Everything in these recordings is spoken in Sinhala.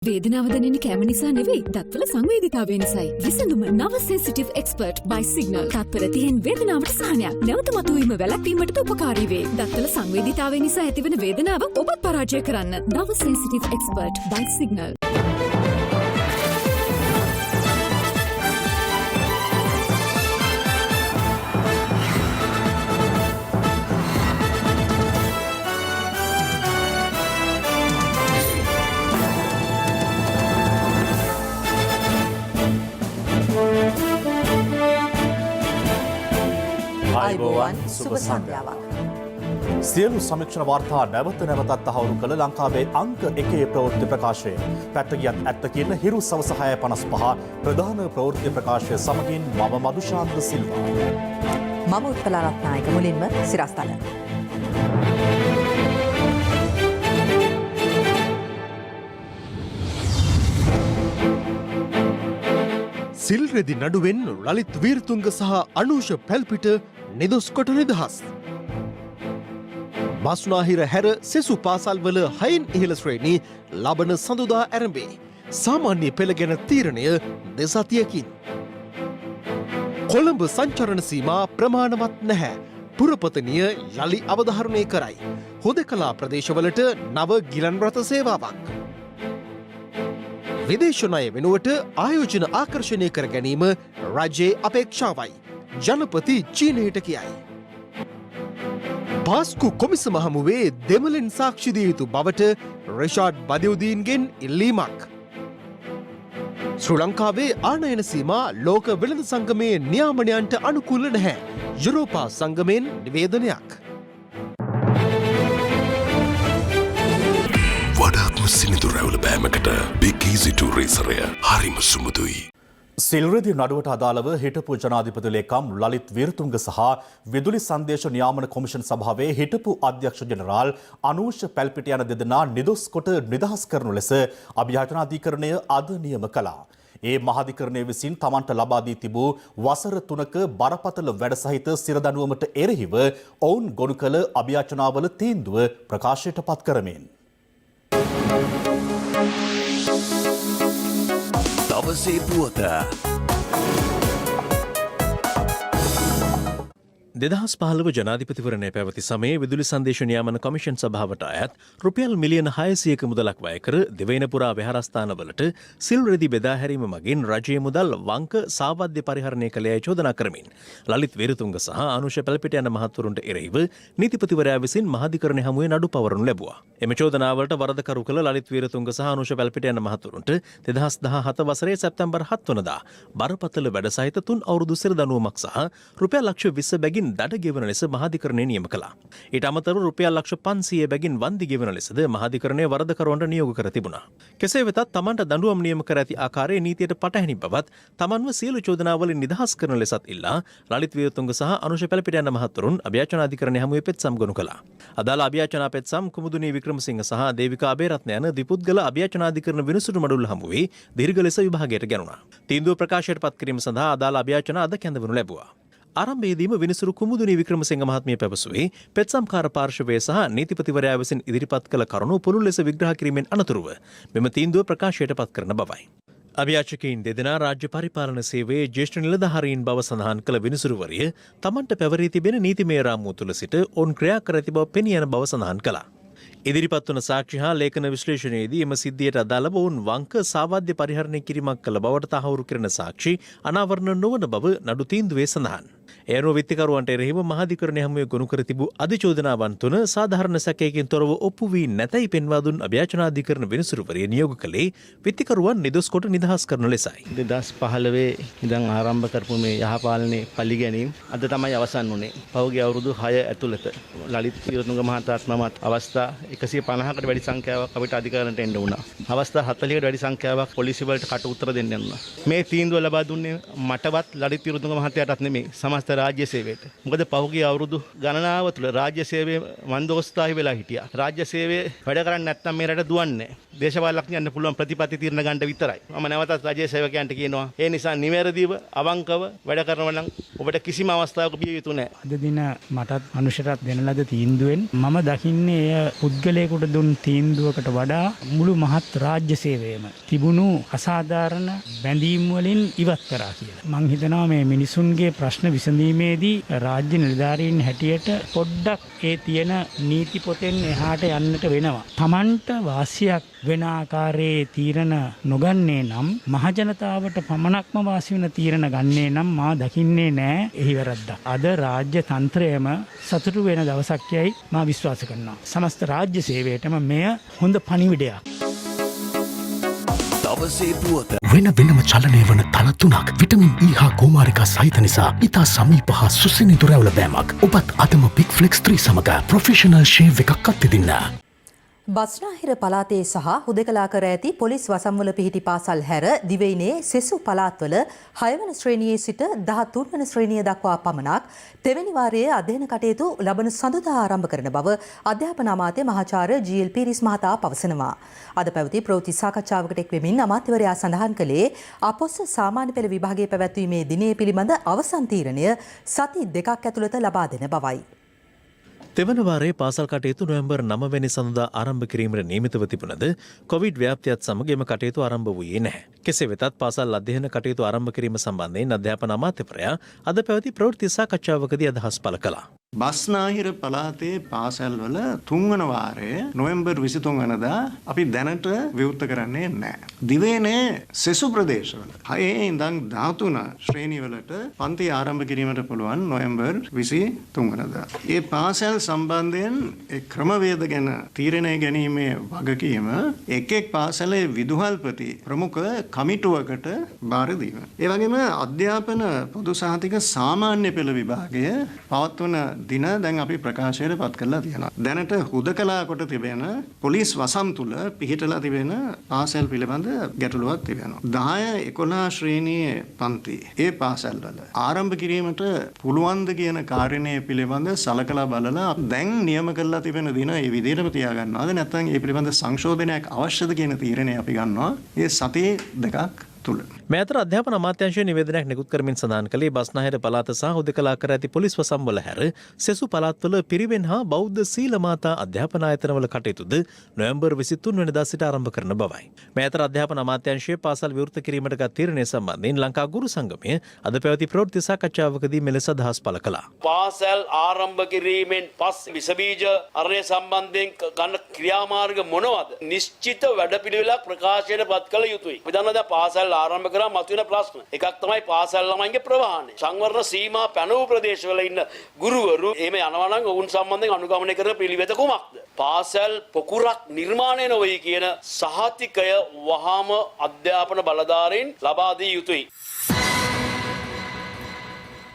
වේදනාව දැනෙන කැම නිසා නෙවෙයි දත්වල සංවේදීතාවය නිසායි. විසඳුම නව සෙන්සිටිව් එක්ස්පර්ට් by සිග්නල්. තත්පර 30න් වේදනාවට සහනයක්. නැවත මතුවීම වැළැක්වීමටද උපකාරී වේ. දත්වල සංවේදීතාවය නිසා ඇතිවන වේදනාව ඔබත් පරාජය කරන්න. නව සෙන්සිටිව් එක්ස්පර්ට් by සිග්නල්. ආයුබෝවන් සුබ සන්ධ්‍යාවක්. සියලු සමීක්ෂණ වාර්තා නැවත නැවතත් තහවුරු කළ ලංකාවේ අංක 1 ප්‍රවෘත්ති ප්‍රකාශය. පැත්ත ගියත් ඇත්ත කියන හිරු සවස 6:55 ප්‍රධාන ප්‍රවෘත්ති ප්‍රකාශය සමගින් මම මදුශාන්ත සිල්වා. මම උත්පලා රත්නායක. මුලින්ම සිරස්තල. සිල්රෙදි නඩුවෙන් ලලිත් වීරතුංග සහ අනූෂ පැල්පිට නිදොස් කොට නිදහස්. බස්නාහිර හැර සෙසු පාසල්වල 6න් ඉහළ ශ්‍රේණි ලබන සඳුදා ආරම්භේ. සාමාන්‍ය පෙළ ගැන තීරණය දෙසතියකින්. කොළඹ සංචරණ සීමා ප්‍රමාණවත් නැහැ. පුරපතනිය යලි අවධාරණය කරයි. හුදකලා ප්‍රදේශවලට නව ගිලන් රථ සේවාවක්. විදේශ ණය වෙනුවට ආයෝජන ආකර්ෂණය කර ගැනීම රජයේ අපේක්ෂාවයි. ජනපති චීනයට කියයි. පාස්කු කොමිසම හමුවේ දෙමළෙන් සාක්ෂි දිය යුතු බවට රිෂාඩ් බදියුදීන්ගෙන් ඉල්ලීමක්. ශ්‍රී ලංකාවේ ආනයන සීමා ලෝක වෙළඳ සංගමයේ නියාමනයන්ට අනුකූල නැහැ. යුරෝපා සංගමයෙන් නිවේදනයක්. වඩාත්ම සිනිඳු රැවුල බෑමකට බිග් ඊසි ටූ රේසරය හරිම සුමුදුයි. සිල්රෙදි නඩුවට අදාළව හිටපු ජනාධිපති ලේකම් ලලිත් වීරතුංග සහ විදුලි සංදේශ නියාමන කොමිෂන් සභාවේ හිටපු අධ්‍යක්ෂ ජෙනරාල් අනූෂ පැල්පිට යන දෙදෙනා නිදොස් කොට නිදහස් කරනු ලෙස අභියාචනාධිකරණය අද නියම කළා. ඒ මහාධිකරණය විසින් තමන්ට ලබා දී තිබූ වසර 3ක බරපතල වැඩ සහිත සිරදඬුවමට එරෙහිව ඔවුන් ගොනු කළ අභියාචනාවල තීන්දුව ප්‍රකාශයට පත් කරමින් දවසේ පුවත 2015 ජනාධිපතිවරණය පැවති සමයේ විදුලි සංදේශ නියාමන කොමිෂන් සභාවට අයත් රුපියල් මිලියන 600ක මුදලක් වැය කර දෙවයින පුරා විහාරස්ථානවලට සිල් රෙදි බෙදා හැරීම මගින් රජයේ මුදල් වංක සාවද්‍ය පරිහරණය කළයයි චෝදනා කරමින් ලලිත් වීරතුංග සහ අනුෂ පැල්පිට යන මහත්වරුන්ට එරෙහිව නීතිපතිවරයා විසින් මහාධිකරණ හමුවේ නඩු පවරනු ලැබුවා. එම චෝදනාවලට වරදකරු කළ ලලිත් වීරතුංග සහ අනුෂ පැල්පිට යන මහත්වරුන්ට 2017 වසරේ සැප්තැම්බර් 7 වනදා බරපතල වැඩ සහිත 3 අවුරුදු සිරදඬුවමක් සහ රුපියල් ලක්ෂ 20 බැගින් දඩ ගෙවන ලෙස මහාධිකරණය නියම කළා. ඊට අමතරව රුපියල් ලක්ෂ 500 බැගින් වන්දි ගෙවන ලෙසද මහාධිකරණය වරදකරුවන්ට නියෝග කර තිබුණා. කෙසේ වෙතත් තමන්ට දඬුවම් නියම කර ඇති ආකාරයේ නීතියට පටහැනි බවත් තමන්ව සියලු චෝදනාවලින් නිදහස් කරන ලෙසත් ඉල්ලා ලලිත් වීරතුංග සහ අනුෂ පැල්පිට යන මහත්වරුන් අභියාචනාධිකරණය හමුවේ පෙත්සම් ගොනු කළා. අදාළ අභියාචනා පෙත්සම් කුමුදුනී වික්‍රමසිංහ සහ දේවිකා අබේරත්න යන දෙපුද්ගල අභියාචනාධිකරණ විනිසුරු මඩුල්ල හමුවේ දීර්ඝ ලෙස විභාගයට ගැනුණා. තීන්දුව ප්‍රකාශයට පත් කිරීම සඳහා අදාළ අභියාචනා අද කැඳවනු ලැබුවා. ආරම්භයේදීම විනිසුරු කුමුදුනී වික්‍රමසිංහ මහත්මිය පැවසුවේ පෙත්සම්කාර පාර්ශවය සහ නීතිපතිවරයා විසින් ඉදිරිපත් කළ කරුණු පුළුල් ලෙස විග්‍රහ කිරීමෙන් අනතුරුව මෙම තීන්දුව ප්‍රකාශයට පත් කරන බවයි. අභියාචකයින් දෙදෙනා රාජ්‍ය පරිපාලන සේවයේ ජ්‍යෙෂ්ඨ නිලධාරීන් බව සඳහන් කළ විනිසුරුවරිය තමන්ට පැවරී තිබෙන නීතිමය රාමුව තුළ සිට ඔවුන් ක්‍රියා කර ඇති බව පෙනී යන බව සඳහන් කළා. ඉදිරිපත් වන සාක්ෂි හා ලේඛන විශ්ලේෂණයේදී එම සිද්ධියට අදාළව ඔවුන් වංක සාවද්‍ය පරිහරණය කිරීමක් කළ බවට තහවුරු කරන සාක්ෂි අනාවරණ නොවන බව නඩු තීන්දුවේ සඳහන්. ඒ අනුව විත්තිකරුවන්ට එරෙහිව මහාධිකරණය හමුවේ ගොනු කර තිබූ අධිචෝදනාවන් තුන සාධාරණ සැකයකින් තොරව ඔප්පු වී නැතැයි පෙන්වා දුන් අභියාචනාධිකරණ විනිසුරුවරිය නියෝග කළේ විත්තිකරුවන් නිදොස් කොට නිදහස් කරනු ලෙසයි. 2015 ඉඳන් ආරම්භ කරපු මේ යහපාලනයේ පරිගැනීම් අද තමයි අවසන් වුණේ. පහුගිය අවුරුදු 6 ඇතුළත ලලිත් වීරතුංග මහතාත් මමත් අවස්ථා 150කට වැඩි සංඛ්‍යාවක් අපිට අධිකරණයට එන්න වුණා. අවස්ථා 40කට වැඩි සංඛ්‍යාවක් පොලිසිය වලට කට උත්තර දෙන්න යනවා. මේ තීන්දුව ලබා දුන්නේ මටවත් ලලිත් වීරතුංග මහතාටත් නෙමෙයි සමස්ත රාජ්‍ය සේවයට. මොකද පහුගිය අවුරුදු ගණනාව තුළ රාජ්‍ය සේවයේ මන්දෝස්ථාහි වෙලා හිටියා. රාජ්‍ය සේවයේ වැඩ කරන්නේ නැත්නම් මේ රට දුවන්නේ නැහැ. දේශපාලනඥයන්ට යන්න පුළුවන් ප්‍රතිපත්ති තීරණ ගන්න විතරයි. මම නැවතත් රජයේ සේවකයන්ට කියනවා ඒ නිසා නිවැරදිව අවංකව වැඩ කරනවා නම් ඔබට කිසිම අවස්ථාවක බිය යුතු නැහැ. අද දින මටත් මනුෂ්‍යරත් දෙන ලද තීන්දුවෙන් මම දකින්නේ එය පුද්ගලයෙකුට දුන් තීන්දුවකට වඩා මුළු මහත් රාජ්‍ය සේවයම තිබුණු අසාධාරණ බැඳීම් වලින් ඉවත් කරා කියලා. මං හිතනවා මේ මිනිසුන්ගේ ප්‍රශ්න විසඳීමේදී රාජ්‍ය නිලධාරීන් හැටියට පොඩ්ඩක් ඒ තියෙන නීති පොතෙන් එහාට යන්නට වෙනවා. Tamanට වාසියක් වෙන ආකාරයේ තීරණ නොගන්නේ නම් මහජනතාවට පමණක්ම වාසි වෙන තීරණ ගන්නේ නම් මා දකින්නේ නෑ එහි වැරද්දක්. අද රාජ්‍ය තන්ත්‍රයම සතුටු වෙන දවසක් යයි මා විශ්වාස කරනවා. සමස්ත රාජ්‍ය සේවයටම මෙය හොඳ පණිවිඩයක්. දවසේ පුවත වෙන වෙනම චලනය වන තල තුනක් විටමින් E හා කුමාරිකා සහිත නිසා ඉතා සමීප හා සුසිනිදු රැවුල බෑමක්. ඔබත් අදම පික් ෆ්ලෙක්ස් 3 සමග ප්‍රොෆෙෂනල් ෂේව් එකක් අත්විඳින්න. බස්නාහිර පළාතේ සහ හුදකලා කර ඇති පොලිස් වසම්වල පිහිටි පාසල් හැර දිවයිනේ සෙසු පළාත්වල 6 වන ශ්‍රේණියේ සිට 13 වන ශ්‍රේණිය දක්වා පමණක් තෙවැනි වාරයේ අධ්‍යයන කටයුතු ලබන සඳුදා ආරම්භ කරන බව අධ්‍යාපන අමාත්‍ය මහාචාර්ය ජී.එල්. පීරිස් මහතා පවසනවා. අද පැවති ප්‍රවෘත්ති සාකච්ඡාවකට එක් වෙමින් අමාත්‍යවරයා සඳහන් කළේ අපොස්ස සාමාන්‍ය පෙළ විභාගයේ පැවැත්වීමේ දිනය පිළිබඳ අවසන් තීරණය සති 2ක් ඇතුළත ලබා දෙන බවයි. තෙවන වාරයේ පාසල් කටයුතු නොවැම්බර් 9 වෙනි සඳුදා ආරම්භ කිරීමට නියමිතව තිබුණද කොවිඩ් ව්‍යාප්තියත් සමග එම කටයුතු ආරම්භ වූයේ නැහැ. කෙසේ වෙතත් පාසල් අධ්‍යයන කටයුතු ආරම්භ කිරීම සම්බන්ධයෙන් අධ්‍යාපන අමාත්‍යවරයා අද පැවති ප්‍රවෘත්ති සාකච්ඡාවකදී අදහස් පළ කළා. බස්නාහිර පළාතේ පාසල්වල 3 වන වාරය නොවැම්බර් 23 වෙනිදා අපි දැනට විවෘත කරන්නේ නැහැ. දිවයිනේ සෙසු ප්‍රදේශවල 6 ඉඳන් 13 ශ්‍රේණිවලට පන්ති ආරම්භ කිරීමට පුළුවන් නොවැම්බර් 23 වෙනිදා. මේ පාසල් සම්බන්ධයෙන් ඒ ක්‍රමවේද ගැන තීරණය ගැනීමේ වගකීම එක් එක් පාසලේ විදුහල්පති ප්‍රමුඛ කමිටුවකට බාර දීම. ඒ වගේම අධ්‍යාපන පොදු සහතික සාමාන්‍ය පෙළ විභාගය පවත්වන දින දැන් අපි ප්‍රකාශයට පත් කරලා තියෙනවා. දැනට හුදකලා කොට තිබෙන පොලිස් වසම් තුල පිහිටලා තිබෙන පාසල් පිළිබඳ ගැටලුවක් තිබෙනවා. 10 11 ශ්‍රේණියේ පන්ති ඒ පාසල්වල ආරම්භ කිරීමට පුළුවන්ද කියන කාරණේ පිළිබඳ සලකලා බලලා දැන් නියම කරලා තිබෙන දින ඒ විදිහටම තියාගන්නවාද නැත්නම් ඒ පිළිබඳ සංශෝධනයක් අවශ්‍යද කියන තීරණය අපි ගන්නවා. ඒ සති 2ක් තුල. මේ අතර අධ්‍යාපන අමාත්‍යාංශයේ නිවේදනයක් නිකුත් කරමින් සඳහන් කළේ බස්නාහිර පළාත සහ හුදකලා කර ඇති පොලිස් වසම්වල හැර සෙසු පළාත්වල පිරිවෙන් හා බෞද්ධ සීල මාතා අධ්‍යාපන ආයතනවල කටයුතුද නොවැම්බර් 23 වෙනිදා සිට ආරම්භ කරන බවයි. මේ අතර අධ්‍යාපන අමාත්‍යාංශයේ පාසල් විවෘත කිරීමට ගත් තීරණය සම්බන්ධයෙන් ලංකා ගුරු සංගමය අද පැවති ප්‍රවෘත්ති සාකච්ඡාවකදී මෙලෙස අදහස් පළ කළා. පාසල් ආරම්භ කිරීමෙන් පස්සේ විස බීජ අරණ්‍ය සම්බන්ධයෙන් ගන්න ක්‍රියාමාර්ග මොනවද? නිශ්චිත වැඩපිළිවෙලක් ප්‍රකාශයට පත් කළ යුතුයි. අපි දන්නවා දැන් පාසල් ආරම්භ කරා මතුවෙන ප්‍රශ්න. එකක් තමයි පාසල් ළමයින්ගේ ප්‍රවාහනය. සංවර්ණ සීමා පැනවූ ප්‍රදේශවල ඉන්න ගුරුවරු එහෙම යනවා නම් ඔවුන් සම්බන්ධයෙන් අනුගමනය කරන පිළිවෙත කුමක්ද? පාසල් පොකුරක් නිර්මාණය නොවේ කියන සහතිකය වහාම අධ්‍යාපන බලධාරීන් ලබා දිය යුතුයි.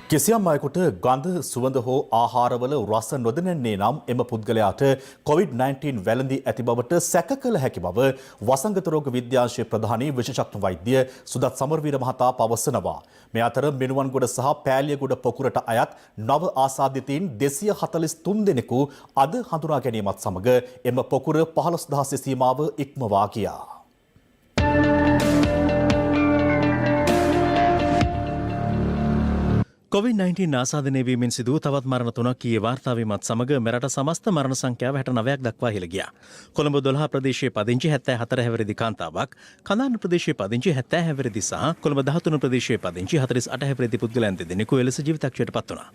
කිසියම් අයෙකුට ගඳ සුවඳ හෝ ආහාරවල රස නොදැනෙන්නේ නම් එම පුද්ගලයාට COVID-19 වැළඳී ඇති බවට සැක කළ හැකි බව වසංගත රෝග විද්‍යාංශයේ ප්‍රධානී විශේෂඥ වෛද්‍ය සුදත් සමරවීර මහතා පවසනවා. මේ අතර මිනුවන්ගොඩ සහ පෑලියගොඩ පොකුරට අයත් නව ආසාදිතයින් 243 දෙනෙකු අද හඳුනා ගැනීමත් සමග එම පොකුර 15000 සීමාව ඉක්මවා ගියා. COVID-19 ආසාදනය වීමෙන් සිදු තවත් මරණ 3ක් ඊයේ වාර්තා වීමත් සමග මෙරට සමස්ත මරණ සංඛ්‍යාව 69ක් දක්වා ඉහළ ගියා. කොළඹ 12 ප්‍රදේශයේ පදිංචි 74 හැවිරිදි කාන්තාවක්, කඳාන ප්‍රදේශයේ පදිංචි 70 හැවිරිදි සහ කොළඹ 13 ප්‍රදේශයේ පදිංචි 48 හැවිරිදි පුද්ගලයන් දෙදෙනෙකු එලෙස ජීවිතක්ෂයට පත් වුණා.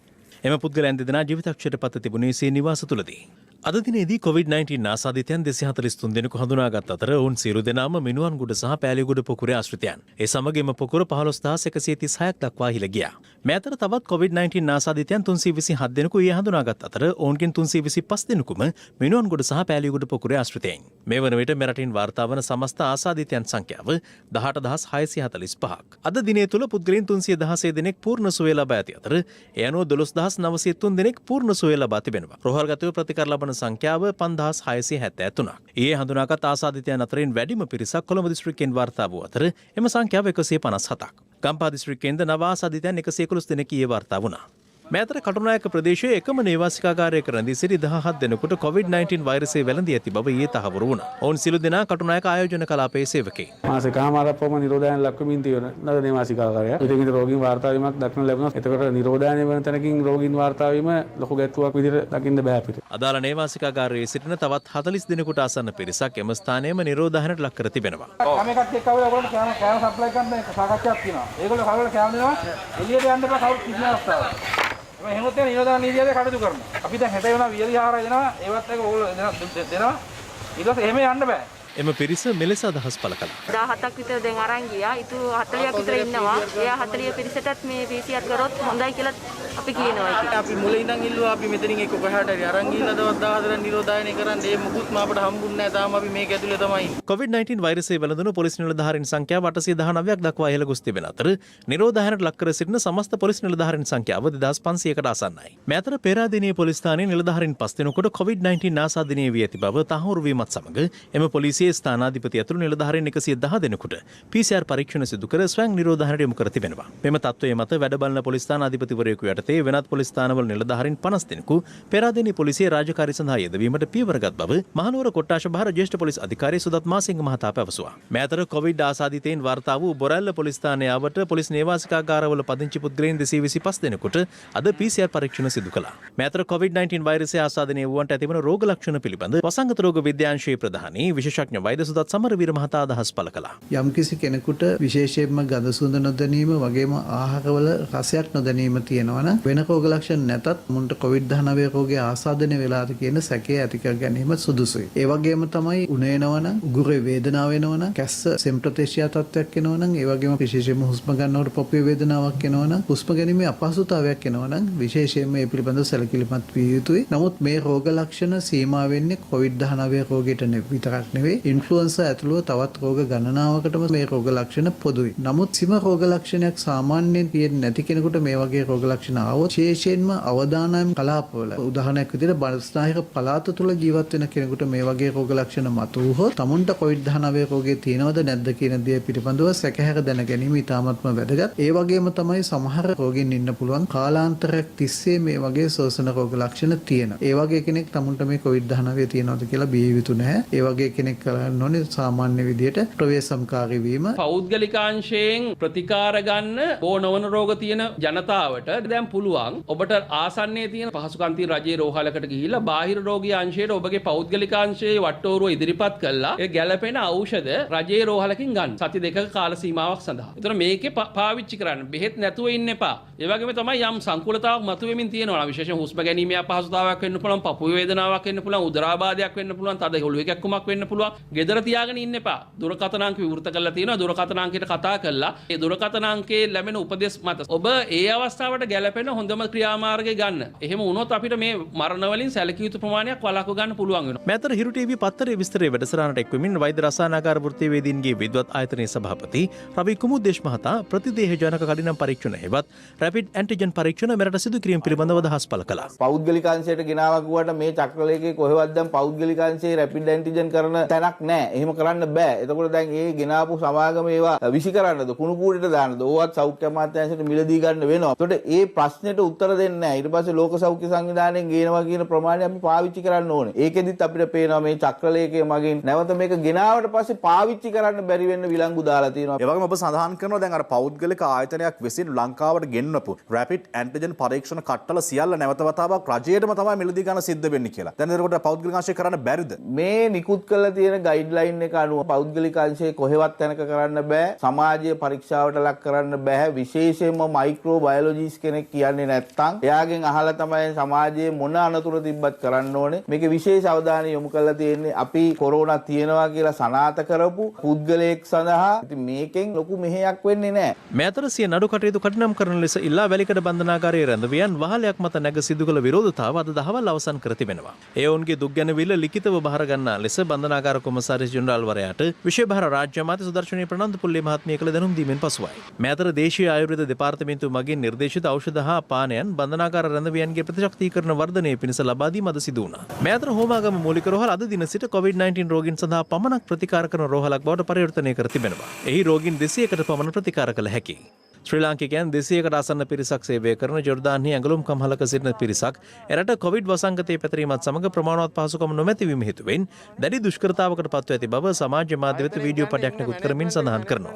එම පුද්ගලයන් දෙදෙනා ජීවිතක්ෂයට පත් තිබුණේ සිය නිවාස තුලදී. අද දිනේදී COVID-19 ආසාදිතයන් 243 දෙනෙකු හඳුනාගත් අතර ඔවුන් සියලු දෙනාම මිනුවන්ගොඩ සහ පෑලියගොඩ පොකුරේ ආශ්‍රිතයන්. ඒ සමගම පොකුර 15136ක් දක්වා ඉහළ ගියා. මේ අතර තවත් COVID-19 ආසාදිතයන් 327 දෙනෙකු ඊයේ හඳුනාගත් අතර ඔවුන්ගෙන් 325 දෙනෙකුම මිනුවන්ගොඩ සහ පෑලියගොඩ පොකුරේ ආශ්‍රිතයන්. මේ වන විට මෙරටින් වාර්තා වන සමස්ත ආසාදිතයන් සංඛ්‍යාව 18645ක්. අද දිනේ තුල පුද්ගලයන් 316 දෙනෙක් පූර්ණ සුවය ලබා ඇති අතර ඒ අනුව 12903 දෙනෙක් පූර්ණ සුවය ලබා තිබෙනවා. රෝහල්ගතව ප්‍රතිකාර ලබන සංඛ්‍යාව 5673ක්. ඊයේ හඳුනාගත් ආසාදිතයන් අතරින් වැඩිම පිරිසක් කොළඹ දිස්ත්‍රික්කයෙන් වාර්තා වූ අතර එම සංඛ්‍යාව 157ක්. ගම්පහ දිස්ත්‍රික්කයෙන්ද නව ආසාදිතයන් 111 දෙනෙක් ඊයේ වාර්තා වුණා. මෑතර කටුනායක ප්‍රදේශයේ එකම නේවාසිකාගාරයක රැඳී සිටි 17 දෙනෙකුට COVID-19 වෛරසය වැළඳී ඇති බව ඊයේ තහවුරු වුණා. ඔවුන් සිළු දෙනා කටුනායක ආයෝජන කලාපයේ සේවකයින්. මාසෙකමාරක් පොම නිරෝධායන ලක්වමින් තියෙන නද නේවාසිකාගාරය. විවිධ රෝගීන් වාර්තා වීමක් දක්න ලැබුණා. එතකොට නිරෝධායන වෙන තැනකින් රෝගීන් වාර්තා වීම ලොකු ගැටුවක් විදිහට දකින්න බෑ අපිට. අදාළ නේවාසිකාගාරයේ සිටින තවත් 40 දෙනෙකුට ආසන්න පිරිසක් එම ස්ථානයේම නිරෝධායනට ලක් කර තිබෙනවා. කම එකක් එක්ක ආවල ඔයගොල්ලෝ කෑම සප්ලයි කරන සාකච්ඡාවක් තියෙනවා. ඒගොල්ලෝ කවුරුද කෑම දෙනවා එළියට යන්න බෑ කවුරු කිසිම අවස්ථාවක්. මේ හැමෝත් යන නිරෝධායන නීතියද කටයුතු කරනවා. අපි දැන් 60 වෙනවා වියලි ආහාරය දෙනවා ඒවත් එක ඕගොල්ලෝ දෙනවා. ඊට පස්සේ එහෙම යන්න බෑ. එම පිරිස මෙලෙස අදහස් පළ කළා. 17ක් විතර දැන් අරන් ගියා. ඉතුරු 40ක් විතර ඉන්නවා. එයා 40 පිරිසටත් මේ PCR කරොත් හොඳයි කියලා අපි කියනවා. අපි මුලින් ඉඳන් ඉල්ලුවා අපි මෙතනින් එක්ක කොහාට හරි අරන් ගිහිල්ලා දවස් 14 නිරෝධායනය කරන්න ඒ මුකුත්ම අපිට හම්බුන්නේ නැහැ. තාම අපි මේක ඇතුලේ තමයි. COVID-19 වෛරසය වැළඳුණු පොලිස් නිලධාරීන් සංඛ්‍යාව 819ක් දක්වා ඉහළ ගොස් තිබෙන අතර නිරෝධායනට ලක් කර සිටින සමස්ත පොලිස් නිලධාරීන් සංඛ්‍යාව 2500කට ආසන්නයි. මෙතර පෙරාදෙණිය පොලිස් ස්ථානයේ නිලධාරීන් 5 දෙනෙකුට COVID-19 ආසාදනය වී ඇති බව තහවුරු වීමත් සමග එම පොලිසියේ ස්ථානාධිපති ඇතුළු නිලධාරීන් 110 දෙනෙකුට PCR පරීක්ෂණ සිදු කර ස්වයං නිරෝධායනයට යොමු කර තිබෙනවා. මෙම තත්ත්වයේ මත වැඩ බලන පොලිස් ස්ථානාධිපතිවරයෙකු යටතේ වෙනත් පොලිස් ස්ථානවල නිලධාරීන් 50 දෙනෙකු පෙරාදෙණිය පොලිසියේ රාජකාරී සඳහා යෙදවීමට පියවරගත් බව මහනුවර කොට්ටාශ භාර ජ්‍යෙෂ්ඨ පොලිස් අධිකාරී සුදත් මාසිංහ මහතා පැවසුවා. මෙතර කොවිඩ් ආසාදිතයින් වාර්තා වූ බොරැල්ල පොලිස් ස්ථානයේ ආවට පොලිස් නේවාසිකාගාරවල පදිංචි පුද්ගලයන් 225 දෙනෙකුට අද PCR පරීක්ෂණ සිදු කළා. මෙතර COVID-19 වෛරසය ආසාදනය වූවන්ට ඇතිවන රෝග ලක්ෂණ පිළිබඳ වසංගත රෝග විද්‍යාංශයේ ප්‍රධානී විශේෂඥ වෛද්‍ය සුදත් සමරවීර මහතා අදහස් පළ කළා. යම්කිසි කෙනෙකුට විශේෂයෙන්ම ගඳ සුවඳ නොදැනීම වගේම ආහාරවල රසයක් නොදැනීම තියෙනවා නම් වෙන රෝග ලක්ෂණ නැතත් මුන්ට COVID-19 රෝගය ආසාදනය වෙලාද කියන සැකය ඇති කර ගැනීම සුදුසුයි. ඒ වගේම තමයි උණේනවනම් උගුරේ වේදනාව වෙනවනම් කැස්ස සෙම්ප්‍රොතේෂියා තත්ත්වයක් එනවනම් ඒ වගේම විශේෂයෙන්ම හුස්ම ගන්නකොට පොපේ වේදනාවක් එනවනම් හුස්ම ගැනීමේ අපහසුතාවයක් එනවනම් විශේෂයෙන්ම මේ පිළිබඳව සැලකිලිමත් විය යුතුයි. නමුත් මේ රෝග ලක්ෂණ සීමා වෙන්නේ COVID-19 රෝගයට විතරක් නෙවෙයි ඉන්ෆ්ලුවෙන්සා ඇතුළුව තවත් රෝග ගණනාවකටම මේ රෝග ලක්ෂණ පොදුයි. නමුත් සිම රෝග ලක්ෂණයක් සාමාන්‍යයෙන් තියෙන්නේ නැති කෙනෙකුට මේ වගේ රෝග ලක්ෂණ ආවොත් විශේෂයෙන්ම අවදානම් කලාපවල උදාහරණයක් විදිහට බස්නාහිර පළාත තුල ජීවත් වෙන කෙනෙකුට මේ වගේ රෝග ලක්ෂණ මතුවහොත් තමුන්ට COVID-19 රෝගය තියෙනවද නැද්ද කියන දේ පිළිබඳව සැකහැර දැන ගැනීම ඉතාමත්ම වැදගත්. ඒ වගේම තමයි සමහර රෝගීන් ඉන්න පුළුවන් කාලාන්තරයක් තිස්සේ මේ වගේ ශෝෂණ රෝග ලක්ෂණ තියෙන. ඒ වගේ කෙනෙක් තමුන්ට මේ COVID-19 තියෙනවද කියලා බිය යුතු නැහැ. ඒ වගේ කෙනෙක් කරන්න ඕනේ සාමාන්‍ය විදියට ප්‍රවේශම්කාරී වීම. පෞද්ගලිකාංශයෙන් ප්‍රතිකාර ගන්න ඕනවන රෝග තියෙන ජනතාවට දැන් පුළුවන් ඔබට ආසන්නයේ තියෙන පහසුකම් තියෙන රජයේ රෝහලකට ගිහිල්ලා බාහිර රෝගී අංශයට ඔබගේ පෞද්ගලිකාංශයේ වට්ටෝරුව ඉදිරිපත් කළා ඒ ගැළපෙන ඖෂධ රජයේ රෝහලකින් ගන්න සති දෙකක කාල සීමාවක් සඳහා. ඒතර මේකේ පාවිච්චි කරන්න බෙහෙත් නැතුව ඉන්න එපා. ඒ වගේම තමයි යම් සංකූලතාවක් මතුවෙමින් තියෙනවා. විශේෂයෙන් හුස්ම ගැනීමේ අපහසුතාවයක් වෙන්න පුළුවන්, පපුවේ වේදනාවක් වෙන්න පුළුවන්, උදරාබාධයක් වෙන්න පුළුවන්, තද ඔළුවේ කැක්කුමක් වෙන්න පුළුවන්. gedara තියාගෙන ඉන්න එපා. දුරකථන අංක විවෘත කරලා තියෙනවා. දුරකථන අංකයට කතා කරලා ඒ දුරකථන අංකයේ ලැබෙන උපදෙස් මත ඔබ ඒ අවස්ථාවට ගැළපෙන හොඳම ක්‍රියාමාර්ගය ගන්න. එහෙම වුණොත් අපිට මේ මරණ වලින් සැලකිය යුතු ප්‍රමාණයක් වළක්ව ගන්න පුළුවන් වෙනවා. මෙතර හිරු ටීවී පත්තරේ විස්තරයේ වැඩසටහනට එක්වෙමින් වෛද්‍ය රසායනාගාර වෘත්තීයවේදීන්ගේ විද්වත් ආයතනයේ සභාපති රවි කුමුද්දේශ් මහතා ප්‍රතිදේහ ජනක කඩිනම් පරීක්ෂණ හෙවත් රැපිඩ් ඇන්ටිජන් පරීක්ෂණ මෙරට සිදු කිරීම පිළිබඳව අදහස් පළ කළා. පෞද්ගලිකාංශයට ගෙනාවා කිව්වට මේ චක්‍රලේඛයේ කොහෙවත් දැන් පෞද්ගලිකාංශයේ රැපිඩ් ඇන්ටිජන් කරන තැනක් නැහැ. එහෙම කරන්න බෑ. එතකොට දැන් ඒ ගෙනාපු සමාගම ඒවා විසි කරන්නද කුණු කූඩේට දාන්නද ඕවත් සෞඛ්‍ය අමාත්‍යාංශයට මිලදී ගන්න වෙනවා. එතකොට ඒ ප්‍රශ්නෙට උත්තර දෙන්නේ නැහැ. ඊට පස්සේ ලෝක සෞඛ්‍ය සංවිධානයෙන් ගේනවා කියන ප්‍රමාණය අපි පාවිච්චි කරන්න ඕනේ. ඒකෙදිත් අපිට පේනවා මේ චක්‍රලේඛය මගින් නැවත මේක ගෙනාවට පස්සේ පාවිච්චි කරන්න බැරි වෙන්න විලංගු දාලා තියෙනවා. ඒ වගේම ඔබ සඳහන් කරනවා දැන් අර පෞද්ගලික ආයතනයක් විසින් ලංකාවට ගෙන්නපු රැපිඩ් ඇන්ටිජන් පරීක්ෂණ කට්ටල සියල්ල නැවත වතාවක් රජයටම තමයි මිලදී ගන්න සිද්ධ වෙන්නේ කියලා. දැන් ඒකට පෞද්ගලික අංශය කරන්න බැරිද? මේ නිකුත් කරලා තියෙන ගයිඩ්ලයින් එක අනුව පෞද්ගලික අංශයේ කොහෙවත් තැනක කරන්න බෑ. සමාජීය පරීක්ෂාවට ලක් කරන්න බෑ. විශේෂයෙන්ම මයික්‍රෝ බයොලොජිස් කෙනෙක් කියන්නේ නැත්නම් එයාගෙන් අහලා තමයි සමාජයේ මොන අනතුරු තිබ්බත් කරන්න ඕනේ. මේක විශේෂ අවධානය යොමු කරලා තියෙන්නේ අපි කොරෝනා තියෙනවා කියලා සනාථ කරපු පුද්ගලයෙක් සඳහා. ඉතින් මේකෙන් ලොකු මෙහෙයක් වෙන්නේ නැහැ. මෙතර සිය නඩු කටයුතු කඩිනම් කරන ලෙස ඉල්ලා වැලිකඩ බන්ධනාගාරයේ රැඳවියන් වහලයක් මත නැග සිදු කළ විරෝධතාව අද දහවල් අවසන් කර තිබෙනවා. ඒ ඔවුන්ගේ දුක් ගැනවිල්ල ලිඛිතව බහර ගන්නා ලෙස බන්ධනාගාර කොමසාරිස් ජෙනරාල්වරයාට විශේෂ භාර රාජ්‍ය අමාත්‍ය සුදර්ශනී ප්‍රනන්දු පුල්ලේ මහත්මිය කළ දැනුම් දීමෙන් පසුවයි. මෙතර දේශීය ආයුර්වේද දෙපාර්තමේන්තුව මගින් නිර්දේශිත ඖෂධ හා පානයන් බන්ධනාගාර රැඳවියන්ගේ ප්‍රතිශක්තිකරණ වර්ධනය පිණිස ලබා දීම අද සිදු වුණා. මෙතර හෝමාගම මූලික රෝහල අද දින සිට COVID-19 රෝගීන් සඳහා පමණක් ප්‍රතිකාර කරන රෝහලක් බවට පරිවර්තනය කර තිබෙනවා. එහි රෝගීන් 200කට පමණ ප්‍රතිකාර කළ හැකියි. ශ්‍රී ලාංකිකයන් 200කට ආසන්න පිරිසක් සේවය කරන ජෝර්දානයේ ඇඟලුම් කම්හලක සිටින පිරිසක් එරට කොවිඩ් වසංගතයේ පැතිරීමත් සමග ප්‍රමාණවත් පහසුකම් නොමැති වීම හේතුවෙන් දැඩි දුෂ්කරතාවකට පත්ව ඇති බව සමාජ මාධ්‍ය වෙත වීඩියෝ පටයක් නිකුත් කරමින් සඳහන් කරනවා.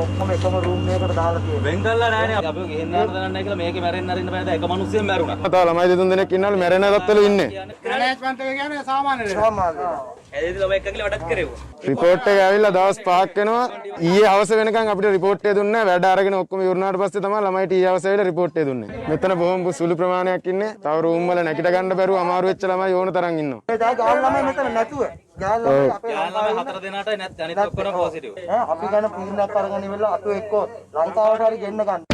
ඔක්කොම එකම රූම් එකකට දාලා තියෙනවා. වෙන් කරලා නැහැ නේ. අපි ගෙහෙන්න යන්න දන්නේ නැහැ කියලා මේකේ මැරෙන්න අරින්න බෑ. එක මිනිස්සෙක් මැරුණා. තව ළමයි දෙතුන් දෙනෙක් ඉන්නවලු මැරෙන තත්ත්වෙල ඉන්නේ. ග්‍රැනේඩ් කියන්නේ සාමාන්‍ය නේ. සාමාන්‍ය. එදින ළමයි එක්ක කියලා වැඩක් කරේවා. රිපෝට් එක ඇවිල්ලා දවස් 5ක් වෙනවා. ඊයේ හවස වෙනකන් අපිට රිපෝට් එක දුන්නේ නැහැ. වැඩ අරගෙන ඔක්කොම ඉවරනාට පස්සේ තමයි ළමයිට ඊයේ හවස ඇවිල්ලා රිපෝට් එක දුන්නේ. මෙතන බොහොම සුළු ප්‍රමාණයක් ඉන්නේ. තව රූම් වල නැගිට ගන්න බැරුව අමාරු වෙච්ච ළමයි ඕන තරම් ඉන්නවා. ඒ දැන් ගාල් ළමයි මෙතන නැතුව. ගාල් ළමයි අපේ හතර දෙනාටයි නැත් අනිත් ඔක්කොම පොසිටිව්. අපි ගන්න පිළිනක් අරගෙන ඉවරලා අතු එක්ක ලංකාවට හරි ගෙන්න ගන්න.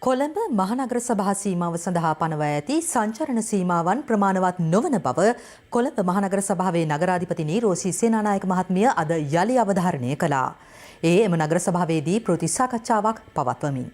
කොළඹ මහනගර සභා සීමාව සඳහා පනවා ඇති සංචරණ සීමාවන් ප්‍රමාණවත් නොවන බව කොළඹ මහනගර සභාවේ නගරාධිපති රෝසි සේනානායක මහත්මිය අද යලි අවධාරණය කළා. එම නගර සභාවේදී ප්‍රති සාකච්ඡාවක් පවත්වමින්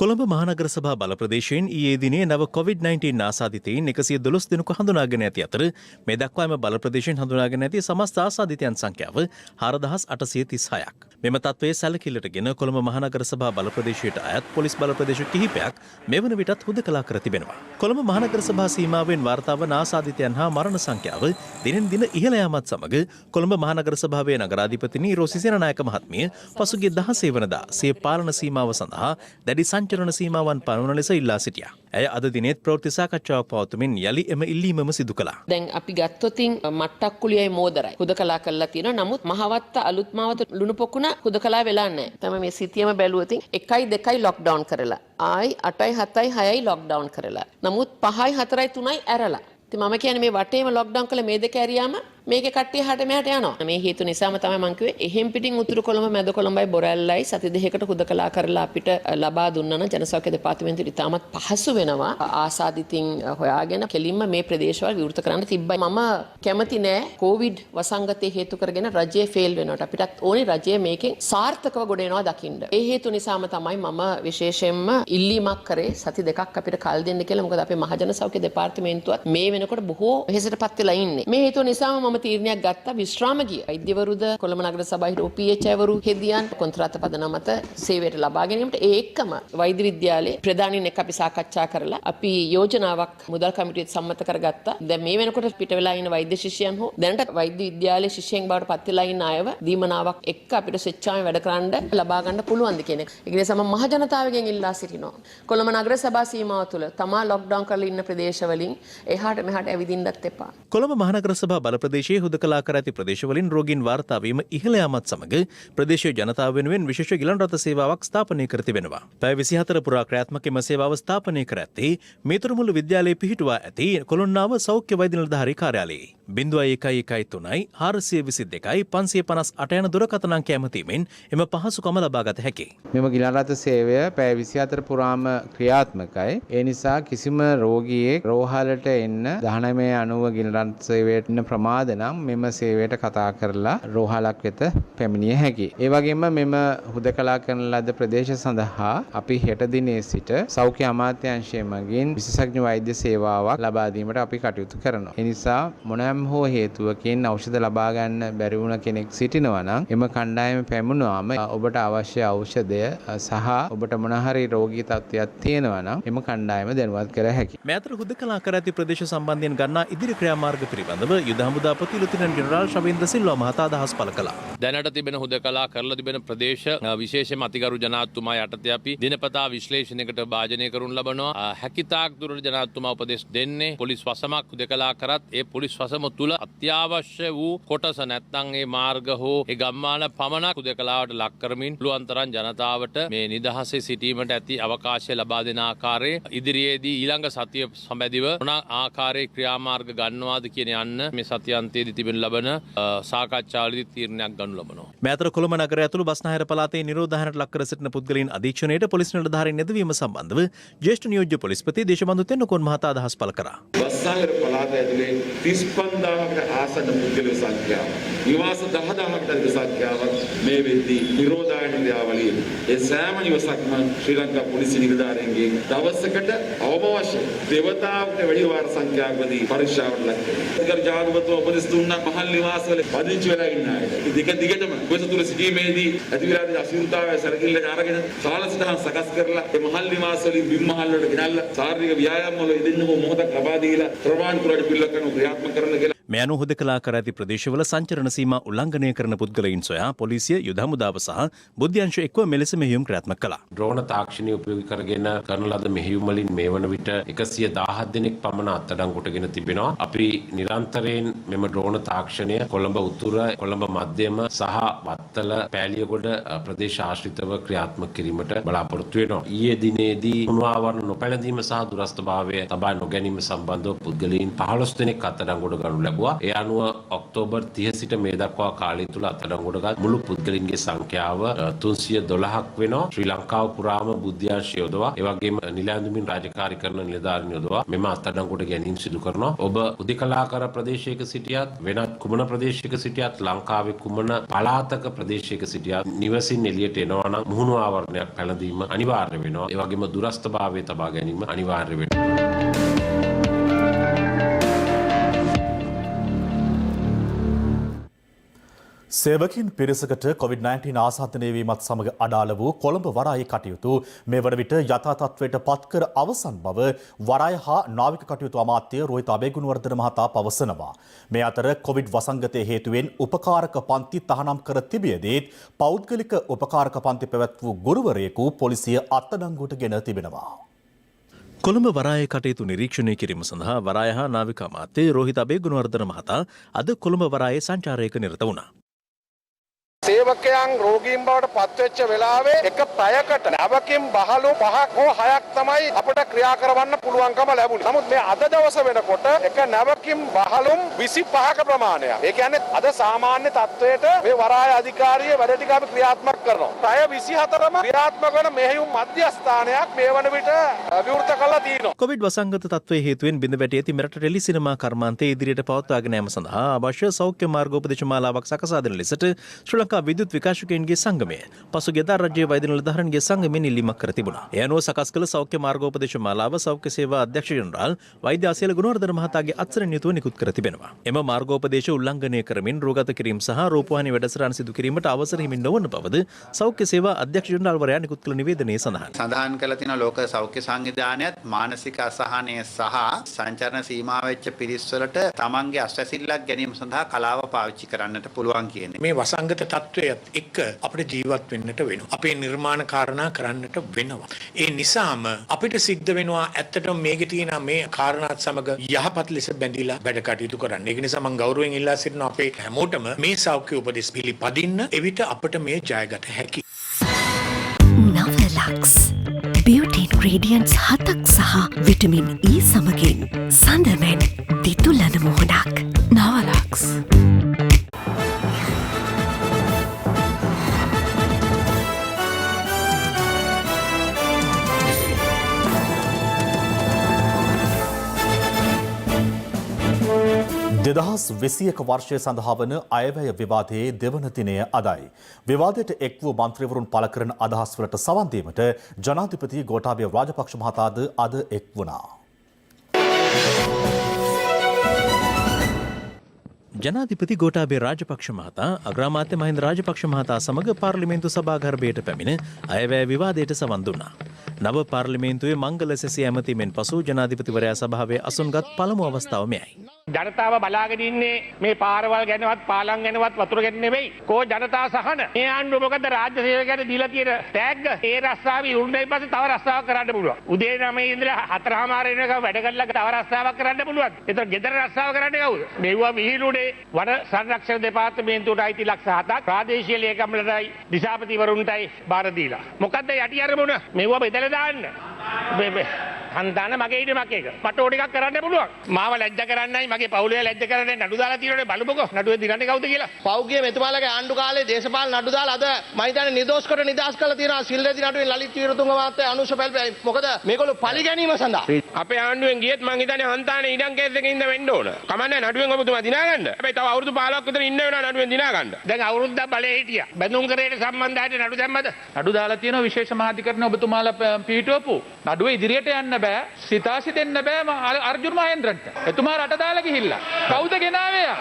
කොළඹ මහනගර සභා බල ප්‍රදේශයෙන් ඊයේ දිනේ නව COVID-19 ආසාදිතයින් 112 දෙනෙකු හඳුනාගෙන ඇති අතර මේ දක්වා එම බල ප්‍රදේශයෙන් හඳුනාගෙන ඇති සමස්ත ආසාදිතයන් සංඛ්‍යාව 4836ක්. මෙම තත්ත්වයේ සැලකිල්ලටගෙන කොළඹ මහනගර සභා බල ප්‍රදේශයට අයත් පොලිස් බල ප්‍රදේශ කිහිපයක් මෙවන විටත් හුදකලා කර තිබෙනවා. කොළඹ මහනගර සභා සීමාවෙන් වාර්තා වන ආසාදිතයන් හා මරණ සංඛ්‍යාව දිනෙන් දින ඉහළ යාමත් සමග කොළඹ මහනගර සභාවේ නගරාධිපතිනි රෝසි සේනානායක මහත්මිය පසුගිය 16 වෙනිදා සිය පාලන සීමාව සඳහා දැඩි සංචරණ සීමාවන් පනවන ලෙස ඉල්ලා සිටියා. ඇය අද දිනෙත් ප්‍රවෘත්ති සාකච්ඡාවක් පවත්වමින් යලි එම ඉල්ලීමම සිදු කළා. දැන් අපි ගත්තොතින් මට්ටක් කුලියයි මෝදරයි හුදකලා කරලා තියෙනවා. නමුත් මහවත්ත අලුත් මාවත ලුණු පොකුණ හුදකලා වෙලා නැහැ. තමයි මේ සිටියම බැලුවතින් 1යි 2යි ලොක්ඩවුන් කරලා. ආයි 8යි 7යි 6යි ලොක්ඩවුන් කරලා. නමුත් 5යි 4යි 3යි ඇරලා. ඉතින් මම කියන්නේ මේ වටේම ලොක්ඩවුන් කළා මේ දෙක ඇරියාම මේකේ කට්ටිය හට මෙහාට යනවා. මේ හේතු නිසාම තමයි මම කිව්වේ එහෙම් පිටින් උතුරු කොළඹ මැද කොළඹයි බොරැල්ලයි සති දෙකකට හුදකලා කරලා අපිට ලබා දුන්නා නම් ජනසෞඛ්‍ය දෙපාර්තමේන්තුවට ඉතාමත් පහසු වෙනවා. ආසාදිතින් හොයාගෙන කෙලින්ම මේ ප්‍රදේශවල විවෘත කරන්න තිබ්බයි. මම කැමති නෑ කොවිඩ් වසංගතය හේතු කරගෙන රජය ෆේල් වෙනවට. අපිටත් ඕනේ රජය මේකෙන් සාර්ථකව ගොඩ එනවා දකින්න. ඒ හේතු නිසාම තමයි මම විශේෂයෙන්ම ඉල්ලීමක් කරේ සති දෙකක් අපිට කල් දෙන්න කියලා. මොකද අපේ මහජනසෞඛ්‍ය දෙපාර්තමේන්තුවත් මේ වෙනකොට බොහෝ වෙහෙසටපත් වෙලා ඉන්නේ. මේ හේතුව නිසාම මම තීරණයක් ගත්තා විශ්‍රාම ගිය වෛද්‍යවරුද කොළඹ නගර සභාවේ PHI වරු හෙදියන් කොන්ත්‍රාත් පදනම මත සේවයට ලබා ගැනීමට ඒ එක්කම වෛද්‍ය විද්‍යාලයේ ප්‍රධානීන් එක්ක අපි සාකච්ඡා කරලා අපි යෝජනාවක් මුදල් කමිටුවෙත් සම්මත කරගත්තා. දැන් මේ වෙනකොට පිට වෙලා ඉන්න වෛද්‍ය ශිෂ්‍යයන් හෝ දැනට වෛද්‍ය විද්‍යාලයේ ශිෂ්‍යයන් බවට පත් වෙලා ඉන්න අයව දීමනාවක් එක්ක අපිට ස්වේච්ඡාවෙන් වැඩ කරන්න ලබා ගන්න පුළුවන්ද කියන එක. ඒ නිසා මම මහ ජනතාවගෙන් ඉල්ලා සිටිනවා. කොළඹ නගර සභා සීමාව තුළ තමා ලොක්ඩවුන් කරලා ඉන්න ප්‍රදේශවලින් එහාට මෙහාට ඇවිදින්නත් එපා. කොළඹ මහනගර සභා බල ප්‍රදේශයේ හුදකලා කර ඇති ප්‍රදේශවලින් රෝගීන් වාර්තා වීම ඉහළ යාමත් සමග ප්‍රදේශීය ජනතාව වෙනුවෙන් විශේෂ ගිලන් රථ සේවාවක් ස්ථාපනය කර තිබෙනවා. පැය 24 පුරා ක්‍රියාත්මක එම සේවාව ස්ථාපනය කර ඇත්තේ මේතුරුමුල්ල විද්‍යාලයේ පිහිටුවා ඇති කොළොන්නාව සෞඛ්‍ය වෛද්‍ය නිලධාරී කාර්යාලයේ 0113 422 558 යන දුරකථන අංකය ඇමතීමෙන් එම පහසුකම ලබා ගත හැකියි. මෙම ගිලන් රථ සේවය පැය 24 පුරාම ක්‍රියාත්මකයි. ඒ නිසා කිසිම රෝගියෙක් රෝහලට එන්න 1990 ගිලන් රථ සේවයට එන්න ප්‍රමාද නම් මෙම සේවයට කතා කරලා රෝහලක් වෙත පැමිණිය හැකියි. ඒ වගේම මෙම හුදකලා කරන ලද ප්‍රදේශ සඳහා අපි හෙට දිනේ සිට සෞඛ්‍ය අමාත්‍යාංශය මගින් විශේෂඥ වෛද්‍ය සේවාවක් ලබා දීමට අපි කටයුතු කරනවා. ඒ නිසා මොනෑම හෝ හේතුවකින් ඖෂධ ලබා ගන්න බැරි වුණ කෙනෙක් සිටිනවා නම් එම කණ්ඩායම පැමුණුවාම ඔබට අවශ්‍ය ඖෂධය සහ ඔබට මොන හරි රෝගී තත්ත්වයක් තියෙනවා නම් එම කණ්ඩායම දැනුවත් කර හැකියි. මේ අතර හුදකලා කර ඇති ප්‍රදේශ සම්බන්ධයෙන් ගන්නා ඉදිරි ක්‍රියාමාර්ග පිළිබඳව යුද හමුදාපති ලුතිනන්ට් ජෙනරාල් ශවේන්ද්‍ර සිල්වා මහතා අදහස් පළ කළා. දැනට තිබෙන හුදකලා කරලා තිබෙන ප්‍රදේශ විශේෂයෙන්ම අතිගරු ජනාධිපතිතුමා යටතේ අපි දිනපතා විශ්ලේෂණයකට භාජනය කරනු ලබනවා. හැකිතාක් දුරට ජනාධිපතිතුමා උපදෙස් දෙන්නේ පොලිස් වසමක් හුදකලා කරත් ඒ පොලිස් වසම තුල අත්‍යවශ්‍ය වූ කොටස නැත්නම් ඒ මාර්ග හෝ ඒ ගම්මාන පමණක් හුදකලාවට ලක් කරමින් පුළුවන් තරම් ජනතාවට මේ නිදහසේ සිටීමට ඇති අවකාශය ලබා දෙන ආකාරයේ ඉදිරියේදී ඊළඟ සතිය සම්බන්ධව මොන ආකාරයේ ක්‍රියාමාර්ග ගන්නවාද කියන යන්න මේ සතියන්ත අන්තයේදී තිබෙන ලබන සාකච්ඡාවලදී තීරණයක් ගනු ලබනවා. මේ අතර කොළඹ නගරය ඇතුළු බස්නාහිර පළාතේ නිරෝධායනට ලක් කර සිටින පුද්ගලයන් අධීක්ෂණයට පොලිස් නිලධාරීන් යෙදවීම සම්බන්ධව ජ්‍යෙෂ්ඨ නියෝජ්‍ය පොලිස්පති දේශබන්දු තෙන්නකෝන් මහතා අදහස් පළ කරා. බස්නාහිර පළාත ඇතුලේ 35000කට ආසන්න පුද්ගල සංඛ්‍යාව, නිවාස 10000කට අධික සංඛ්‍යාවක් මේ වෙද්දී නිරෝධායන ක්‍රියාවලිය ඒ සෑම නිවසක්ම ශ්‍රී ලංකා පොලිස් නිලධාරීන්ගේ දවසකට අවශ්‍ය දේවතාවුන්ට වැඩි වාර සංඛ්‍යාවකදී පරීක්ෂාවට ලක් කරනවා. ඒකර ජාගවතව උපදෙස් දුන්නා මහල් නිවාසවල පදිංචි වෙලා ඉන්න අයට. දිග දිගටම කොසතුර සිටීමේදී ඇතිවිලාදී අසීරුතාවය සැලකිල්ලට අරගෙන කාලසටහන් සකස් කරලා මේ මහල් නිවාසවලින් බිම් මහල් වලට ගෙනල්ලා ශාරීරික ව්‍යායාම වල යෙදෙන්නකෝ මොහොතක් ලබා දීලා ප්‍රමාණිකුලට පිළිල කරන ක්‍රියාත්මක කරන කියලා මේ අනුව හුදකලා කර ඇති ප්‍රදේශවල සංචරණ සීමා උල්ලංඝනය කරන පුද්ගලයින් සොයා පොලිසිය යුද හමුදාව සහ බුද්ධ්‍යංශ එක්ව මෙලෙස මෙහෙයුම් ක්‍රියාත්මක කළා. ඩ්‍රෝන තාක්ෂණය උපයෝගී කරගෙන කරන ලද මෙහෙයුම් වලින් මේ වන විට 117 දෙනෙක් පමණ අත්අඩංගුවටගෙන තිබෙනවා. අපි නිරන්තරයෙන් මෙම ඩ්‍රෝන තාක්ෂණය කොළඹ උතුර, කොළඹ මධ්‍යම සහ වත්තල පෑලියගොඩ ප්‍රදේශ ආශ්‍රිතව ක්‍රියාත්මක කිරීමට බලාපොරොත්තු වෙනවා. ඊයේ දිනේදී කුණුආවරණ නොපැළඳීම සහ දුරස්ථභාවය තබා නොගැනීම සම්බන්ධව පුද්ගලයන් 15 දෙනෙක් අත්අඩංගුවට ගනු ලැබුවා. ඒ අනුව ඔක්තෝබර් 30 සිට මේ දක්වා කාලය තුල අත්අඩංගුවටගත් මුළු පුද්ගලයන්ගේ සංඛ්‍යාව 312ක් වෙනවා. ශ්‍රී ලංකාව පුරාම බුද්ධ්‍යංශ යොදවා ඒ වගේම නිලැඳුමින් රාජකාරී කරන නිලධාරීන් යොදවා මෙම අත්අඩංගුවට ගැනීම සිදු කරනවා. ඔබ උදේකලාකර ප්‍රදේශයක සිටියත් වෙනත් කුමන ප්‍රදේශයක සිටියත් ලංකාවේ කුමන පළාතක ප්‍රදේශයක සිටියත් නිවසින් එළියට එනවා නම් මුහුණු ආවරණයක් පැළඳීම අනිවාර්ය වෙනවා. ඒ වගේම දුරස්ථභාවය තබා ගැනීම අනිවාර්ය වෙනවා. සේවකින් පිරිසකට COVID-19 ආසාදනය වීමත් සමග අඩාල වූ කොළඹ වරායේ කටයුතු මේ වන විට යථා තත්ත්වයට පත්කර අවසන් බව වරාය හා නාවික කටයුතු අමාත්‍ය රෝහිත අබේගුණවර්ධන මහතා පවසනවා. මේ අතර කොවිඩ් වසංගතය හේතුවෙන් උපකාරක පන්ති තහනම් කර තිබියදීත් පෞද්ගලික උපකාරක පන්ති පැවැත් වූ ගුරුවරයෙකු පොලිසිය අත්අඩංගුවට ගෙන තිබෙනවා. කොළඹ වරායේ කටයුතු නිරීක්ෂණය කිරීම සඳහා වරාය හා නාවික අමාත්‍ය රෝහිත අබේගුණවර්ධන මහතා අද කොළඹ වරායේ සංචාරයක නිරත වුණා. සේවකයන් රෝගීන් බවට පත්වෙච්ච වෙලාවේ එක පැයකට නැවකින් බහලු 5ක් හෝ 6ක් තමයි අපිට ක්‍රියා කරවන්න පුළුවන්කම ලැබුණේ. නමුත් මේ අද දවස වෙනකොට එක නැවකින් බහලුම් 25ක ප්‍රමාණයක්. ඒ කියන්නේ අද සාමාන්‍ය තත්වයට මේ වරාය අධිකාරිය වැඩ ටික අපි ක්‍රියාත්මක කරනවා. පැය 24ම ක්‍රියාත්මක වන මෙහෙයුම් මධ්‍යස්ථානයක් මේ වන විට විවෘත කරලා තියෙනවා. කොවිඩ් වසංගත තත්ත්වයේ හේතුවෙන් බිඳ වැටී ඇති මෙරට ටෙලි සිනමා කර්මාන්තය ඉදිරියට පවත්වාගෙන යාම සඳහා අවශ්‍ය සෞඛ්‍ය මාර්ගෝපදේශ මාලාවක් සකසා දෙන ලෙසට ශ්‍රී ලංකා විද්‍යුත් විකාශකයන්ගේ සංගමය පසුගිය දා රජයේ වෛද්‍ය නිලධාරීන්ගේ සංගමයෙන් ඉල්ලීමක් කර තිබුණා. ඒ අනුව සකස් කළ සෞඛ්‍ය මාර්ගෝපදේශ මාලාව සෞඛ්‍ය සේවා අධ්‍යක්ෂ ජෙනරාල් වෛද්‍ය ආසියල ගුණවර්ධන මහතාගේ අත්සරණ යුතුව නිකුත් කර තිබෙනවා. එම මාර්ගෝපදේශ උල්ලංඝනය කරමින් රෝගත කිරීම සහ රූපවාහිනී වැඩසටහන් සිදු කිරීමට අවසර හිමි නොවන බවද සෞඛ්‍ය සේවා අධ්‍යක්ෂ ජෙනරාල්වරයා නිකුත් කළ නිවේදනයේ සඳහන්. සඳහන් කළ තියෙන ලෝක සෞඛ්‍ය සංවිධානයත් මානසික අසහනය සහ සංචරණ සීමා වෙච්ච පිරිස් වලට තමන්ගේ අස්වැසිල්ලක් ගැනීම සඳහා කලාව පාවිච්චි කරන්නට පුළුවන් කියන්නේ. මේ වසංගත තත්ත්වයත් එක්ක අපිට ජීවත් වෙන්නට වෙනවා. අපේ නිර්මාණ කාරණා කරන්නට වෙනවා. ඒ නිසාම අපිට සිද්ධ වෙනවා ඇත්තටම මේකේ තියෙන මේ කාරණාත් සමග යහපත් ලෙස බැඳිලා වැඩ කටයුතු කරන්න. ඒක නිසා මම ගෞරවයෙන් ඉල්ලා සිටිනවා අපේ හැමෝටම මේ සෞඛ්‍ය උපදෙස් පිළිපදින්න. එවිට අපිට මේ ජයගත හැකියි. නවලක්ස් බියුටි ඉන්ග්‍රීඩියන්ට්ස් 7ක් සහ විටමින් E සමගින් සඳමෙන් දිතුලන මොහොනක්. නවලක්ස් දෙදහස් 21 වර්ෂය සඳහා වන අයවැය විවාදයේ දෙවන දිනය අදයි. විවාදයට එක් වූ මන්ත්‍රීවරුන් පළ කරන අදහස්වලට සවන් දීමට ජනාධිපති ගෝඨාභය රාජපක්ෂ මහතාද අද එක් වුණා. ජනාධිපති ගෝඨාභය රාජපක්ෂ මහතා අග්‍රාමාත්‍ය මහින්ද රාජපක්ෂ මහතා සමග පාර්ලිමේන්තු සභාගර්භයට පැමිණ අයවැය විවාදයට සවන් දුන්නා. නව පාර්ලිමේන්තුවේ මංගල සැසිය ඇමතීමෙන් පසු ජනාධිපතිවරයා සභාවේ අසුන්ගත් පළමු අවස්ථාව මෙයයි. ජනතාව බලාගෙන ඉන්නේ මේ පාරවල් ගැනවත් පාලම් ගැනවත් වතුර ගැන නෙවෙයි. කෝ ජනතා සහන. මේ ආණ්ඩුව මොකද රාජ්‍ය සේවකයන්ට දීලා තියෙන ටැග් ඒ රස්සාව ඉවුරුනායින් පස්සේ තව රස්සාවක් කරන්න පුළුවන්. උදේ 9 ඉඳලා 4:00 වෙනකම් වැඩ කරලා තව රස්සාවක් කරන්න පුළුවන්. ඒතර ගෙදර රස්සාව කරන්නේ කවුද? මෙවුවා විහිළුනේ වන සංරක්ෂණ දෙපාර්තමේන්තුවට අයිති ලක්ෂ 7ක් ප්‍රාදේශීය ලේකම්ලටයි දිසාපතිවරුන්ටයි බාර දීලා. මොකද්ද යටි අරමුණ? මෙවුවා බෙදලා දාන්න. හන්දාන මගේ ඉඩමක් එක. මට ඕන එකක් කරන්න පුළුවන්. මාව ලැජ්ජ කරන්නයි මගේ පවුලේ ලැජ්ජ කරන්නේ නඩු දාලා තියෙනනේ බලමුකෝ. නඩුවේ දිගන්නේ කවුද කියලා. පෞද්ගලික මෙතුමාලගේ ආණ්ඩු කාලේ දේශපාලන නඩු දාලා අද මම හිතන්නේ නිදොස් කොට නිදාස් කරලා තියෙනවා සිල්රෙදි නඩුවේ ලලිත් වීරතුංග මහත්තයා අනුෂ පැල්පයි. මොකද මේගොල්ලෝ පලි ගැනීම සඳහා. අපේ ආණ්ඩුවෙන් ගියත් මං හිතන්නේ හන්තානේ ඉඩම් කේස් එකකින් ඉඳ වෙන්න ඕන. කමන්නේ නඩුවෙන් ඔබතුමා දිනා ගන්න. හැබැයි තව අවුරුදු 15ක් විතර ඉන්න වෙනවා නඩුවෙන් දිනා ගන්න. දැන් අවුරුද්දක් බලේ හිටියා. බැඳුම් කරේට සම්බන්ධයට නඩු දැම්මද? නඩු දාලා තියෙනවා විශේෂ මහාධිකරණ ඔබතුමාලා පිහිටවපු. නඩුව ඉදිරියට යන්න බෑ. සිතාසි දෙන්න බෑ අර්ජුන මහේන්ද්‍රන්ට. එතුමා රට දාලා ගිහිල්ලා. කවුද ගෙනාවේ යා?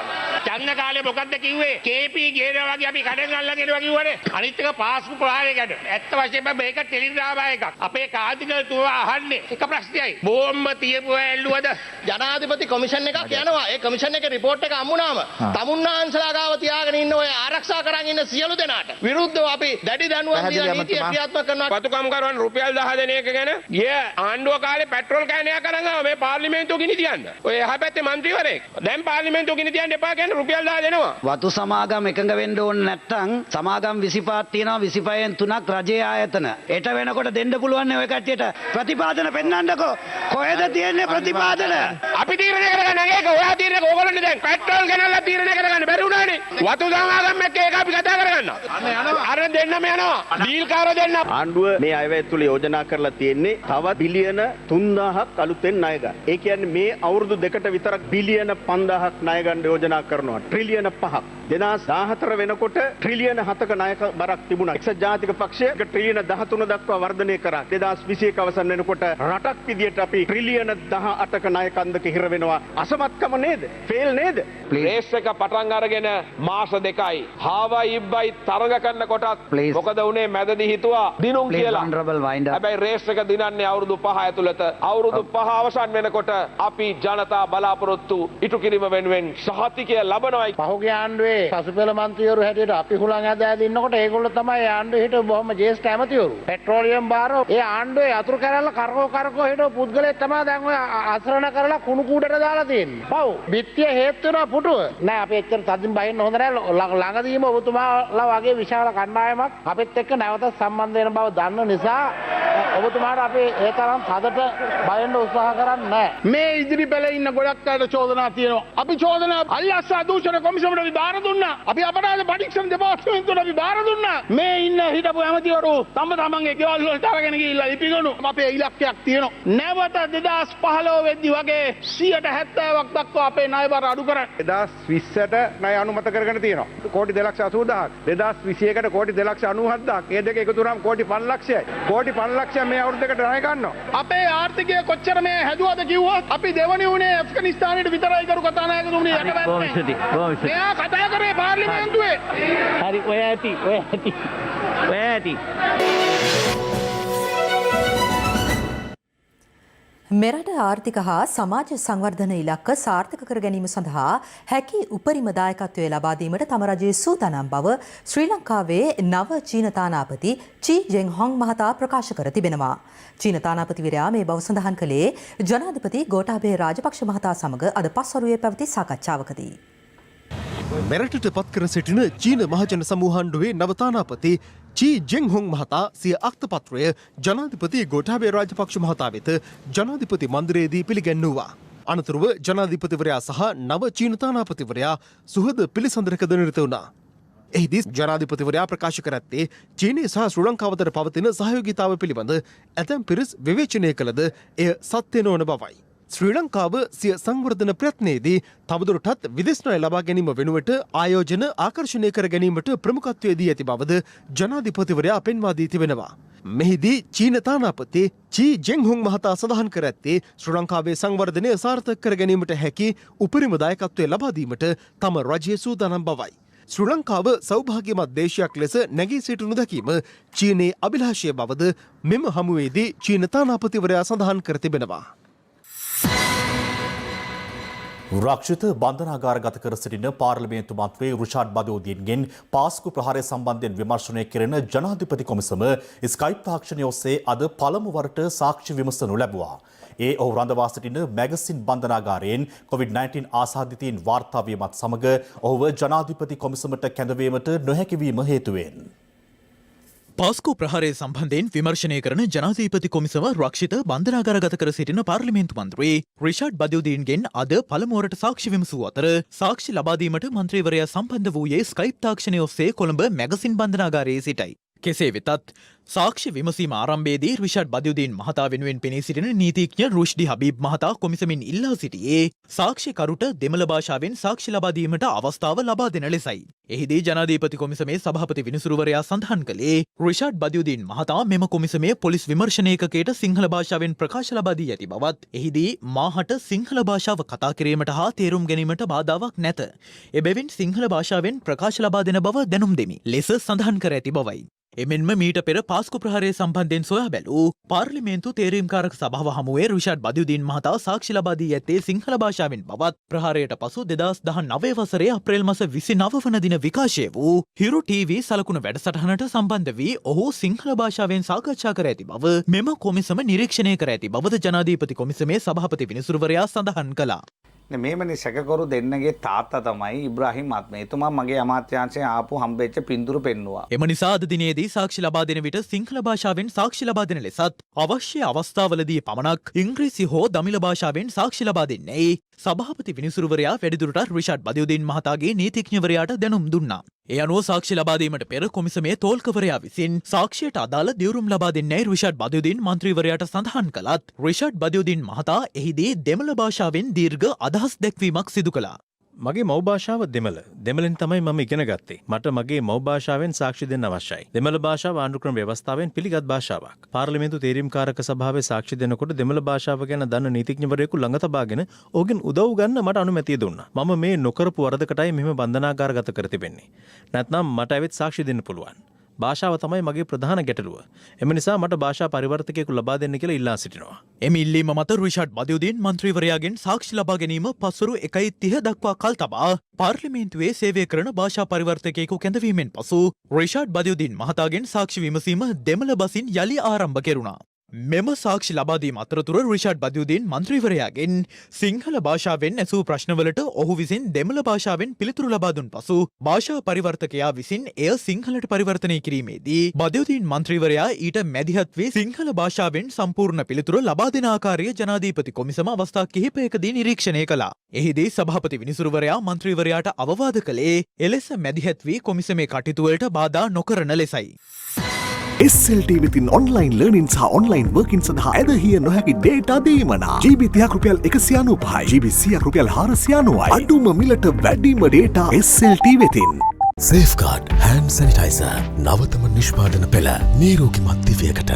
චන්න කාලේ මොකද්ද කිව්වේ? KP ගේනවා වගේ අපි කඩෙන් අල්ලගෙන කිව්වනේ. අනිත් එක පාස්පු ප්‍රහාරයකට. ඇත්ත වශයෙන්ම මේක ටෙලිග්‍රාම එකක්. අපේ කාර්තිකතුමා අහන්නේ එක ප්‍රශ්නයයි. බෝම්බ තියපුව ඇල්ලුවද? ජනාධිපති කොමිෂන් එකක් යනවා. ඒ කොමිෂන් එකේ රිපෝට් එක හම්බුනාම තමුන්නාන්සලා ගාව තියාගෙන ඉන්න ඔය ආරක්ෂා කරන් ඉන්න සියලු දෙනාට විරුද්ධව අපි දැඩි දඬුවම් දීලා නීතිය ක්‍රියාත්මක කරනවා. පතුකම් කරවන්න රුපියල් 10 දෙන එක ගැන ගිය ආණ්ඩුව කාලේ පෙට්‍රෝල් කෑනයක් අරන් ආවා මේ පාර්ලිමේන්තුව ගිනි තියන්න. ඔය එහා පැත්තේ മന്ത്രിවරයෙක්. දැන් පාර්ලිමේන්තුව ගිනි තියන්න එපා කියන්නේ රුපියල් 10 දෙනවා. වතු සමාගම් එකඟ වෙන්න ඕනේ නැත්නම් සමාගම් 25ක් තියෙනවා 25න් 3ක් රජයේ ආයතන. එට වෙනකොට දෙන්න පුළුවන් නේ ඔය කට්ටියට ප්‍රතිපාදන පෙන්නන්නකෝ. කොහෙද තියෙන්නේ ප්‍රතිපාදන? අපි තීරණය කරගන්න ඒක ඔයා තීරණය ඕගොල්ලෝනේ දැන් පෙට්‍රෝල් ගෙනල්ලා තීරණය කරගන්න බැරි වුණානේ. වතු සමාගම් එක්ක ඒක අපි කතා කරගන්න. අර දෙන්නම යනවා. ඩීල් කාරෝ දෙන්න. ආණ්ඩුව මේ අයවැය තුල යෝජනා කරලා තියෙන්නේ තවත් බිලියන 3000ක් අලුතෙන් ණය ගන්න. ඒ කියන්නේ මේ අවුරුදු දෙකට විතරක් බිලියන 5000ක් ණය ගන්න යෝජනා කරනවා. ට්‍රිලියන 5ක්. 2014 වෙනකොට ට්‍රිලියන 7ක ණය බරක් තිබුණා. එක්සත් ජාතික පක්ෂය ට්‍රිලියන 13 දක්වා වර්ධනය කරා. 2021 අවසන් වෙනකොට රටක් විදියට අපි ට්‍රිලියන 18ක ණය කන්දක හිර වෙනවා. අසමත්කම නේද? ෆේල් නේද? රේස් එක පටන් අරගෙන මාස දෙකයි. හාවයි ඉබ්බයි තරඟ කරන කොටත් මොකද උනේ මැදදී හිතුවා දිනුම් කියලා. හැබැයි රේස් එක දිනන්නේ අවුරුදු 5 ඇතුළත. අවුරුදු 5 අවසන් වෙනකොට අපි ජනතා බලාපොරොත්තු ඉටු කිරීම වෙනුවෙන් සහතිකය ලබනවායි. පහුගිය ආණ්ඩුවේ පසුපෙළ මන්ත්‍රීවරු හැටියට අපි හුලං ඇදලා ඉන්නකොට ඒගොල්ලෝ තමයි ආණ්ඩුවේ හිටපු බොහොම ජ්‍යෙෂ්ඨ ඇමතිවරු. පෙට්‍රෝලියම් භාර ඒ ආණ්ඩුවේ අතුරු කැරල්ල කරකෝ හිටපු පුද්ගලයෙක් තමයි දැන් ඔය අසරණ කරලා කුණු කූඩට දාලා තියෙන්නේ. පව්. බිත්තිය හේතු වෙනවා පුටුව. නෑ අපි එච්චර තදින් බහින්න හොඳ නෑ. ළඟදීම ඔබතුමාලා වගේ විශාල කණ්ඩායමක් අපිත් එක්ක නැවත සම්බන්ධ වෙන බව දන්න නිසා ඔබතුමාට අපි ඒ තරම් තදට බයෙන්න උත්සාහ කරන්නේ නෑ. මේ ඉදිරි පෙළේ ඉන්න ගොඩක් අයට චෝදනා තියෙනවා. අපි චෝදනා අල්ලාස්සා දූෂණ කොමිසමට අපි බාර දුන්නා. අපි අපරාධ පරීක්ෂණ දෙපාර්තමේන්තුවට අපි බාර දුන්නා. මේ ඉන්න හිටපු ඇමතිවරු තමන්ගේ ගෙවල් වලට අරගෙන ගිහිල්ලා ලිපිගනු අපේ ඉලක්කයක් තියෙනවා. නැවත 2015 වෙද්දි වගේ 70%ක් දක්වා අපේ ණය බර අඩු කරන්න. 2020ට ණය අනුමත කරගෙන තියෙනවා. කෝටි 2,80,000ක්. 2021ට කෝටි 2,97,000ක්. ඒ දෙක එකතු වුණාම කෝටි 5 ලක්ෂයයි. කෝටි 5 ලක්ෂය මේ අවුරුදු දෙකට ණය ගන්නවා. අපේ ආර්ථිකය කොච්චර මේ හැදුවද කිව්වොත් අපි දෙවනි උනේ ඇෆ්ගනිස්තානයේ විතරයි කරු කතානායකතුමනි යටපැත්තේ. මෙයා කතා කරේ පාර්ලිමේන්තුවේ. හරි ඔය ඇති. මෙරට ආර්ථික හා සමාජ සංවර්ධන ඉලක්ක සාර්ථක කර ගැනීම සඳහා හැකි උපරිම දායකත්වය ලබා දීමට තම රජයේ සූදානම් බව ශ්‍රී ලංකාවේ නව චීන තානාපති චී ජෙන්හොන් මහතා ප්‍රකාශ කර තිබෙනවා. චීන තානාපතිවරයා මේ බව සඳහන් කළේ ජනාධිපති ගෝඨාභය රාජපක්ෂ මහතා සමග අද පස්වරුවේ පැවති සාකච්ඡාවකදී. මෙරටට පත් කර සිටින චීන මහජන සමූහාණ්ඩුවේ නව තානාපති චී ජෙන්හොන් මහතා සිය අක්තපත්‍රය ජනාධිපති ගෝඨාභය රාජපක්ෂ මහතා වෙත ජනාධිපති මන්දිරයේදී පිළිගැන්වුවා. අනතුරුව ජනාධිපතිවරයා සහ නව චීන තානාපතිවරයා සුහද පිළිසඳරකද නිරත වුණා. එහිදී ජනාධිපතිවරයා ප්‍රකාශ කර ඇත්තේ චීනය සහ ශ්‍රී ලංකාව අතර පවතින සහයෝගීතාව පිළිබඳ ඇතැම් පිරිස් විවේචනය කළද එය සත්‍ය නොවන බවයි. ශ්‍රී ලංකාව සිය සංවර්ධන ප්‍රයත්නයේදී තවදුරටත් විදේශ ණය ලබා ගැනීම වෙනුවට ආයෝජන ආකර්ෂණය කර ගැනීමට ප්‍රමුඛත්වය දී ඇති බවද ජනාධිපතිවරයා පෙන්වා දී තිබෙනවා. මෙහිදී චීන තානාපති චී ජෙන්හොන් මහතා සඳහන් කර ඇත්තේ ශ්‍රී ලංකාවේ සංවර්ධනය සාර්ථක කර ගැනීමට හැකි උපරිම දායකත්වය ලබා දීමට තම රජය සූදානම් බවයි. ශ්‍රී ලංකාව සෞභාග්‍යමත් දේශයක් ලෙස නැගී සිටිනු දැකීම චීනයේ අභිලාෂය බවද මෙම හමුවේදී චීන තානාපතිවරයා සඳහන් කර තිබෙනවා. රක්ෂිත බන්ධනාගාර ගත කර සිටින පාර්ලිමේන්තු මන්ත්‍රී රුෂාඩ් බදෝදීන්ගෙන් පාස්කු ප්‍රහාරය සම්බන්ධයෙන් විමර්ශනය කෙරෙන ජනාධිපති කොමිසම ස්කයිප් තාක්ෂණය ඔස්සේ අද පළමු වරට සාක්ෂි විමසනු ලැබුවා. ඒ ඔහු රඳවා සිටින මැගසින් බන්ධනාගාරයෙන් COVID-19 ආසාදිතයින් වාර්තා වීමත් සමග ඔහුව ජනාධිපති කොමිසමට කැඳවීමට නොහැකි වීම හේතුවෙන් පාස්කෝ ප්‍රහාරය සම්බන්ධයෙන් විමර්ශනය කරන ජනාධීපති කොමිසම රක්ෂිත බන්ධනාගාරගත කර සිටින පාර්ලිමේන්තු මන්ත්‍රී රිෂාඩ් බදියුදීන්ගෙන් අද පළමුවරට සාක්ෂි විමසූ අතර සාක්ෂි ලබා දීමට මන්ත්‍රීවරයා සම්බන්ධ වූයේ ස්කයිප් තාක්ෂණය ඔස්සේ කොළඹ මැගසින් බන්ධනාගාරයේ සිටයි. කෙසේ වෙතත් සාක්ෂි විමසීම ආරම්භයේදී රිෂාඩ් බදියුදීන් මහතා වෙනුවෙන් පෙනී සිටින නීතිඥ රුෂ්ඩි හබීබ් මහතා කොමිසමෙන් ඉල්ලා සිටියේ සාක්ෂිකරුට දෙමළ භාෂාවෙන් සාක්ෂි ලබා දීමට අවස්ථාව ලබා දෙන ලෙසයි. එහිදී ජනාධීපති කොමිසමේ සභාපති විනිසුරුවරයා සඳහන් කළේ රිෂාඩ් බදියුදීන් මහතා මෙම කොමිසමේ පොලිස් විමර්ශන ඒකකයට සිංහල භාෂාවෙන් ප්‍රකාශ ලබා දී ඇති බවත් එහිදී මාහට සිංහල භාෂාව කතා කිරීමට හා තේරුම් ගැනීමට බාධාවක් නැත. එබැවින් සිංහල භාෂාවෙන් ප්‍රකාශ ලබා දෙන බව දැනුම් දෙමි. ලෙස සඳහන් කර ඇති බවයි. එමෙන්ම මීට පෙර පාස්කු ප්‍රහාරය සම්බන්ධයෙන් සොයා බැලූ පාර්ලිමේන්තු තේරීම්කාරක සභාව හමුවේ රිෂාඩ් බදියුදීන් මහතා සාක්ෂි ලබා දී ඇත්තේ සිංහල භාෂාවෙන් බවත් ප්‍රහාරයට පසු 2019 වසරේ අප්‍රේල් මාස 29 වන දින විකාශය වූ හිරු ටීවී සලකුණු වැඩසටහනට සම්බන්ධ වී ඔහු සිංහල භාෂාවෙන් සාකච්ඡා කර ඇති බව මෙම කොමිසම නිරීක්ෂණය කර ඇති බවද ජනාධීපති කොමිසමේ සභාපති විනිසුරුවරයා සඳහන් කළා. මේමනි සැකකරු දෙන්නගේ තාත්තා තමයි ඉබ්‍රාහිම් ආත්මේ. එතුමා මගේ අමාත්‍යාංශයෙන් ආපු හම්බෙච්ච පින්තූර පෙන්නුවා. එම නිසා අද දිනේදී සාක්ෂි ලබා දෙන විට සිංහල භාෂාවෙන් සාක්ෂි ලබා දෙන ලෙසත් අවශ්‍ය අවස්ථාවලදී පමණක් ඉංග්‍රීසි හෝ දමිළ භාෂාවෙන් සාක්ෂි ලබා දෙන්නේ සභාපති විනිසුරුවරයා වැඩිදුරටත් රිෂාඩ් බදියුදීන් මහතාගේ නීතිඥවරයාට දැනුම් දුන්නා. ඒ අනුව සාක්ෂි ලබා දීමට පෙර කොමිසමේ තෝල්කවරයා විසින් සාක්ෂියට අදාළ දියුරුම් ලබා දෙන්නයි රිෂාඩ් බදියුදීන් මන්ත්‍රීවරයාට සඳහන් කළත් රිෂාඩ් බදියුදීන් මහතා එහිදී දෙමළ භාෂාවෙන් දීර්ඝ අදහස් දැක්වීමක් සිදු කළා. මගේ මව් භාෂාව දෙමළ. දෙමළෙන් තමයි මම ඉගෙන ගත්තේ. මට මගේ මව් භාෂාවෙන් සාක්ෂි දෙන්න අවශ්‍යයි. දෙමළ භාෂාව ආණ්ඩුක්‍රම ව්‍යවස්ථාවෙන් පිළිගත් භාෂාවක්. පාර්ලිමේන්තු තේරීම්කාරක සභාවේ සාක්ෂි දෙනකොට දෙමළ භාෂාව ගැන දන්න නීතිඥවරයෙකු ළඟ තබාගෙන ඔහුගෙන් උදව් ගන්න මට අනුමැතිය දුන්නා. මම මේ නොකරපු වරදකටයි මෙහෙම බන්ධනාගාරගත කර තිබෙන්නේ. නැත්නම් මට ඇවිත් සාක්ෂි දෙන්න පුළුවන්. භාෂාව තමයි මගේ ප්‍රධාන ගැටලුව. එම නිසා මට භාෂා පරිවර්තකයෙකු ලබා දෙන්න කියලා ඉල්ලා සිටිනවා. එම ඉල්ලීම මත රිෂාඩ් බදියුදීන් මන්ත්‍රීවරයාගෙන් සාක්ෂි ලබා ගැනීම පස්වරු 1:30 දක්වා කල් තබා පාර්ලිමේන්තුවේ සේවය කරන භාෂා පරිවර්තකයෙකු කැඳවීමෙන් පසු රිෂාඩ් බදියුදීන් මහතාගෙන් සාක්ෂි විමසීම දෙමළ බසින් යලි ආරම්භ කෙරුණා. මෙම සාක්ෂි ලබා දීම අතරතුර රිෂාඩ් බදියුදීන් මන්ත්‍රීවරයාගෙන් සිංහල භාෂාවෙන් ඇසූ ප්‍රශ්නවලට ඔහු විසින් දෙමළ භාෂාවෙන් පිළිතුරු ලබා දුන් පසු භාෂා පරිවර්තකයා විසින් එය සිංහලට පරිවර්තනය කිරීමේදී බදියුදීන් මන්ත්‍රීවරයා ඊට මැදිහත් වී සිංහල භාෂාවෙන් සම්පූර්ණ පිළිතුර ලබා දෙන ආකාරය ජනාධීපති කොමිසම අවස්ථා කිහිපයකදී නිරීක්ෂණය කළා. එහිදී සභාපති විනිසුරුවරයා මන්ත්‍රීවරයාට අවවාද කළේ එලෙස මැදිහත් වී කොමිසමේ කටයුතු වලට බාධා නොකරන ලෙසයි. SLT වෙතින් ඔන්ලයින් ලර්නින් සහ ඔන්ලයින් වර්කින් සඳහා ඇදහිය නොහැකි ඩේටා දීමනා GB 30ක් රුපියල් 195යි GB 100ක් රුපියල් 490යි අඩුම මිලට වැඩිම ඩේටා SLT වෙතින්. Safeguard hand sanitizer නවතම නිෂ්පාදන පෙළ නිරෝගිමත් දිවියකට.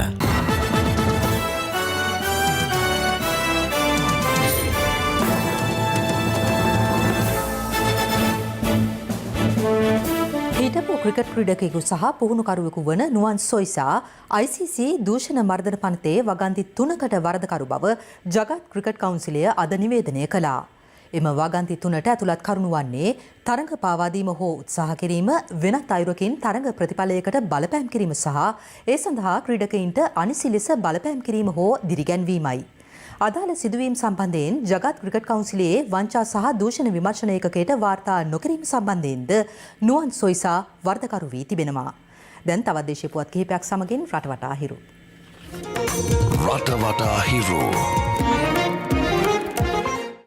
හිටපු ක්‍රිකට් ක්‍රීඩකයෙකු සහ පුහුණුකරුවෙකු වන නුවන් සොයිසා ICC දූෂණ මර්දන පනතේ වගන්ති 3කට වරදකරු බව ජගත් ක්‍රිකට් කවුන්සිලය අද නිවේදනය කළා. එම වගන්ති 3ට ඇතුළත් කරුණු වන්නේ තරඟ පාවාදීම හෝ උත්සාහ කිරීම, වෙනත් අයුරකින් තරඟ ප්‍රතිඵලයකට බලපෑම් කිරීම සහ ඒ සඳහා ක්‍රීඩකයින්ට අනිසි ලෙස බලපෑම් කිරීම හෝ දිරිගැන්වීමයි. අදාළ සිදුවීම් සම්බන්ධයෙන් ජගත් ක්‍රිකට් කවුන්සිලයේ වංචා සහ දූෂණ විමර්ශන ඒකකයට වාර්තා නොකිරීම සම්බන්ධයෙන්ද නුවන් සොයිසා වරදකරු වී තිබෙනවා. දැන් තවත් දේශීය පුවත් කිහිපයක් සමගින් රටවටා හිරු. රටවටා හිරු.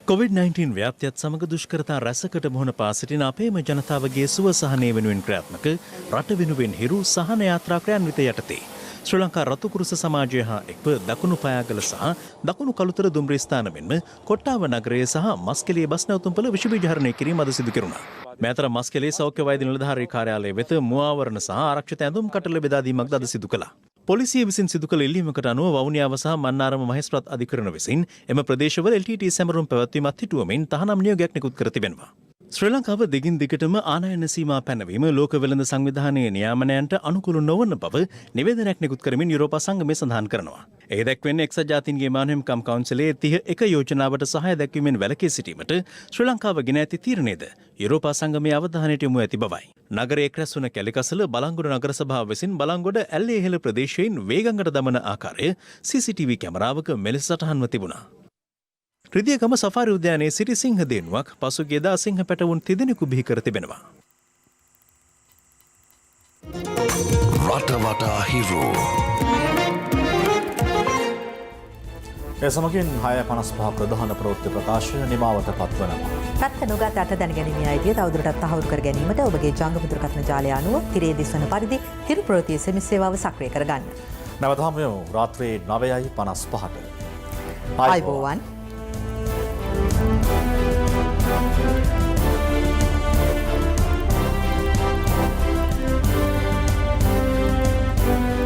COVID-19 ව්‍යාප්තියත් සමග දුෂ්කරතා රැසකට මුහුණ පා සිටින අපේම ජනතාවගේ සුව සහනය වෙනුවෙන් ක්‍රියාත්මක රට වෙනුවෙන් හිරු සහන යාත්‍රා ක්‍රියාන්විත යටතේ ශ්‍රී ලංකා රතුකුරුස සමාජය හා එක්ව දකුණු පයාගල සහ දකුණු කළුතර දුම්රිය ස්ථාන මෙන්ම කොට්ටාව නගරය සහ මස්කෙලිය බස් නැවතුම්පළ විශ්වවිද්‍යාලනය කිරීම අද සිදු කෙරුණා. මේ අතර මස්කෙලිය සෞඛ්‍ය වෛද්‍ය නිලධාරී කාර්යාලය වෙත මුවාවරණ සහ ආරක්ෂිත ඇඳුම් කටල බෙදා දීමක්ද අද සිදු කළා. පොලිසිය විසින් සිදු කළ ඉල්ලීමකට අනුව වවුනියාව සහ මන්නාරම මහේස්ත්‍රාත් අධිකරණ විසින් එම ප්‍රදේශවල LTT සැමරුම් පැවැත්වීමත් හිටුවමින් තහනම් නියෝගයක් නිකුත් කර තිබෙනවා. ශ්‍රී ලංකාව දිගින් දිගටම ආනයන සීමා පැනවීම ලෝක වෙළඳ සංවිධානයේ නියාමනයන්ට අනුකූල නොවන බව නිවේදනයක් නිකුත් කරමින් යුරෝපා සංගමය සඳහන් කරනවා. ඒ දැක්වෙන්නේ එක්සත් ජාතීන්ගේ මානවහිමිකම් කවුන්සිලයේ 31 යෝජනාවට සහාය දැක්වීමෙන් වැළකී සිටීමට ශ්‍රී ලංකාව ගෙන ඇති තීරණයද යුරෝපා සංගමයේ අවධානයට යොමු ඇති බවයි. නගරයේ එක්රැස් වන කැලිකසල බලංගොඩ නගර සභාව විසින් බලංගොඩ ඇල්ලේ ඉහළ ප්‍රදේශයෙන් වේගංගට දමන ආකාරය CCTV කැමරාවක මෙලෙස සටහන්ව තිබුණා. රිදියගම සෆාරි උද්‍යානයේ සිටි සිංහ දෙන්නුවක් පසුගියදා සිංහ පැටවුන් 3 දෙනෙකු බිහි කර තිබෙනවා. රටවටා හිරෝ. ඒ සමගින් 6:55 ප්‍රධාන ප්‍රවෘත්ති ප්‍රකාශය නිමාවට පත්වනවා. තත්ත්ව නොගත් අට දැනගැනීමේ අයිතිය තවදුරටත් තහවුරු කර ගැනීමට ඔබගේ ජංගම දුරකථන ජාලය අනුව තිරේ දිස්වන පරිදි හිරු ප්‍රවෘත්ති SMS සේවාව සක්‍රිය කරගන්න. නැවත හමු රාත්‍රී 9:55ට. ආයුබෝවන්.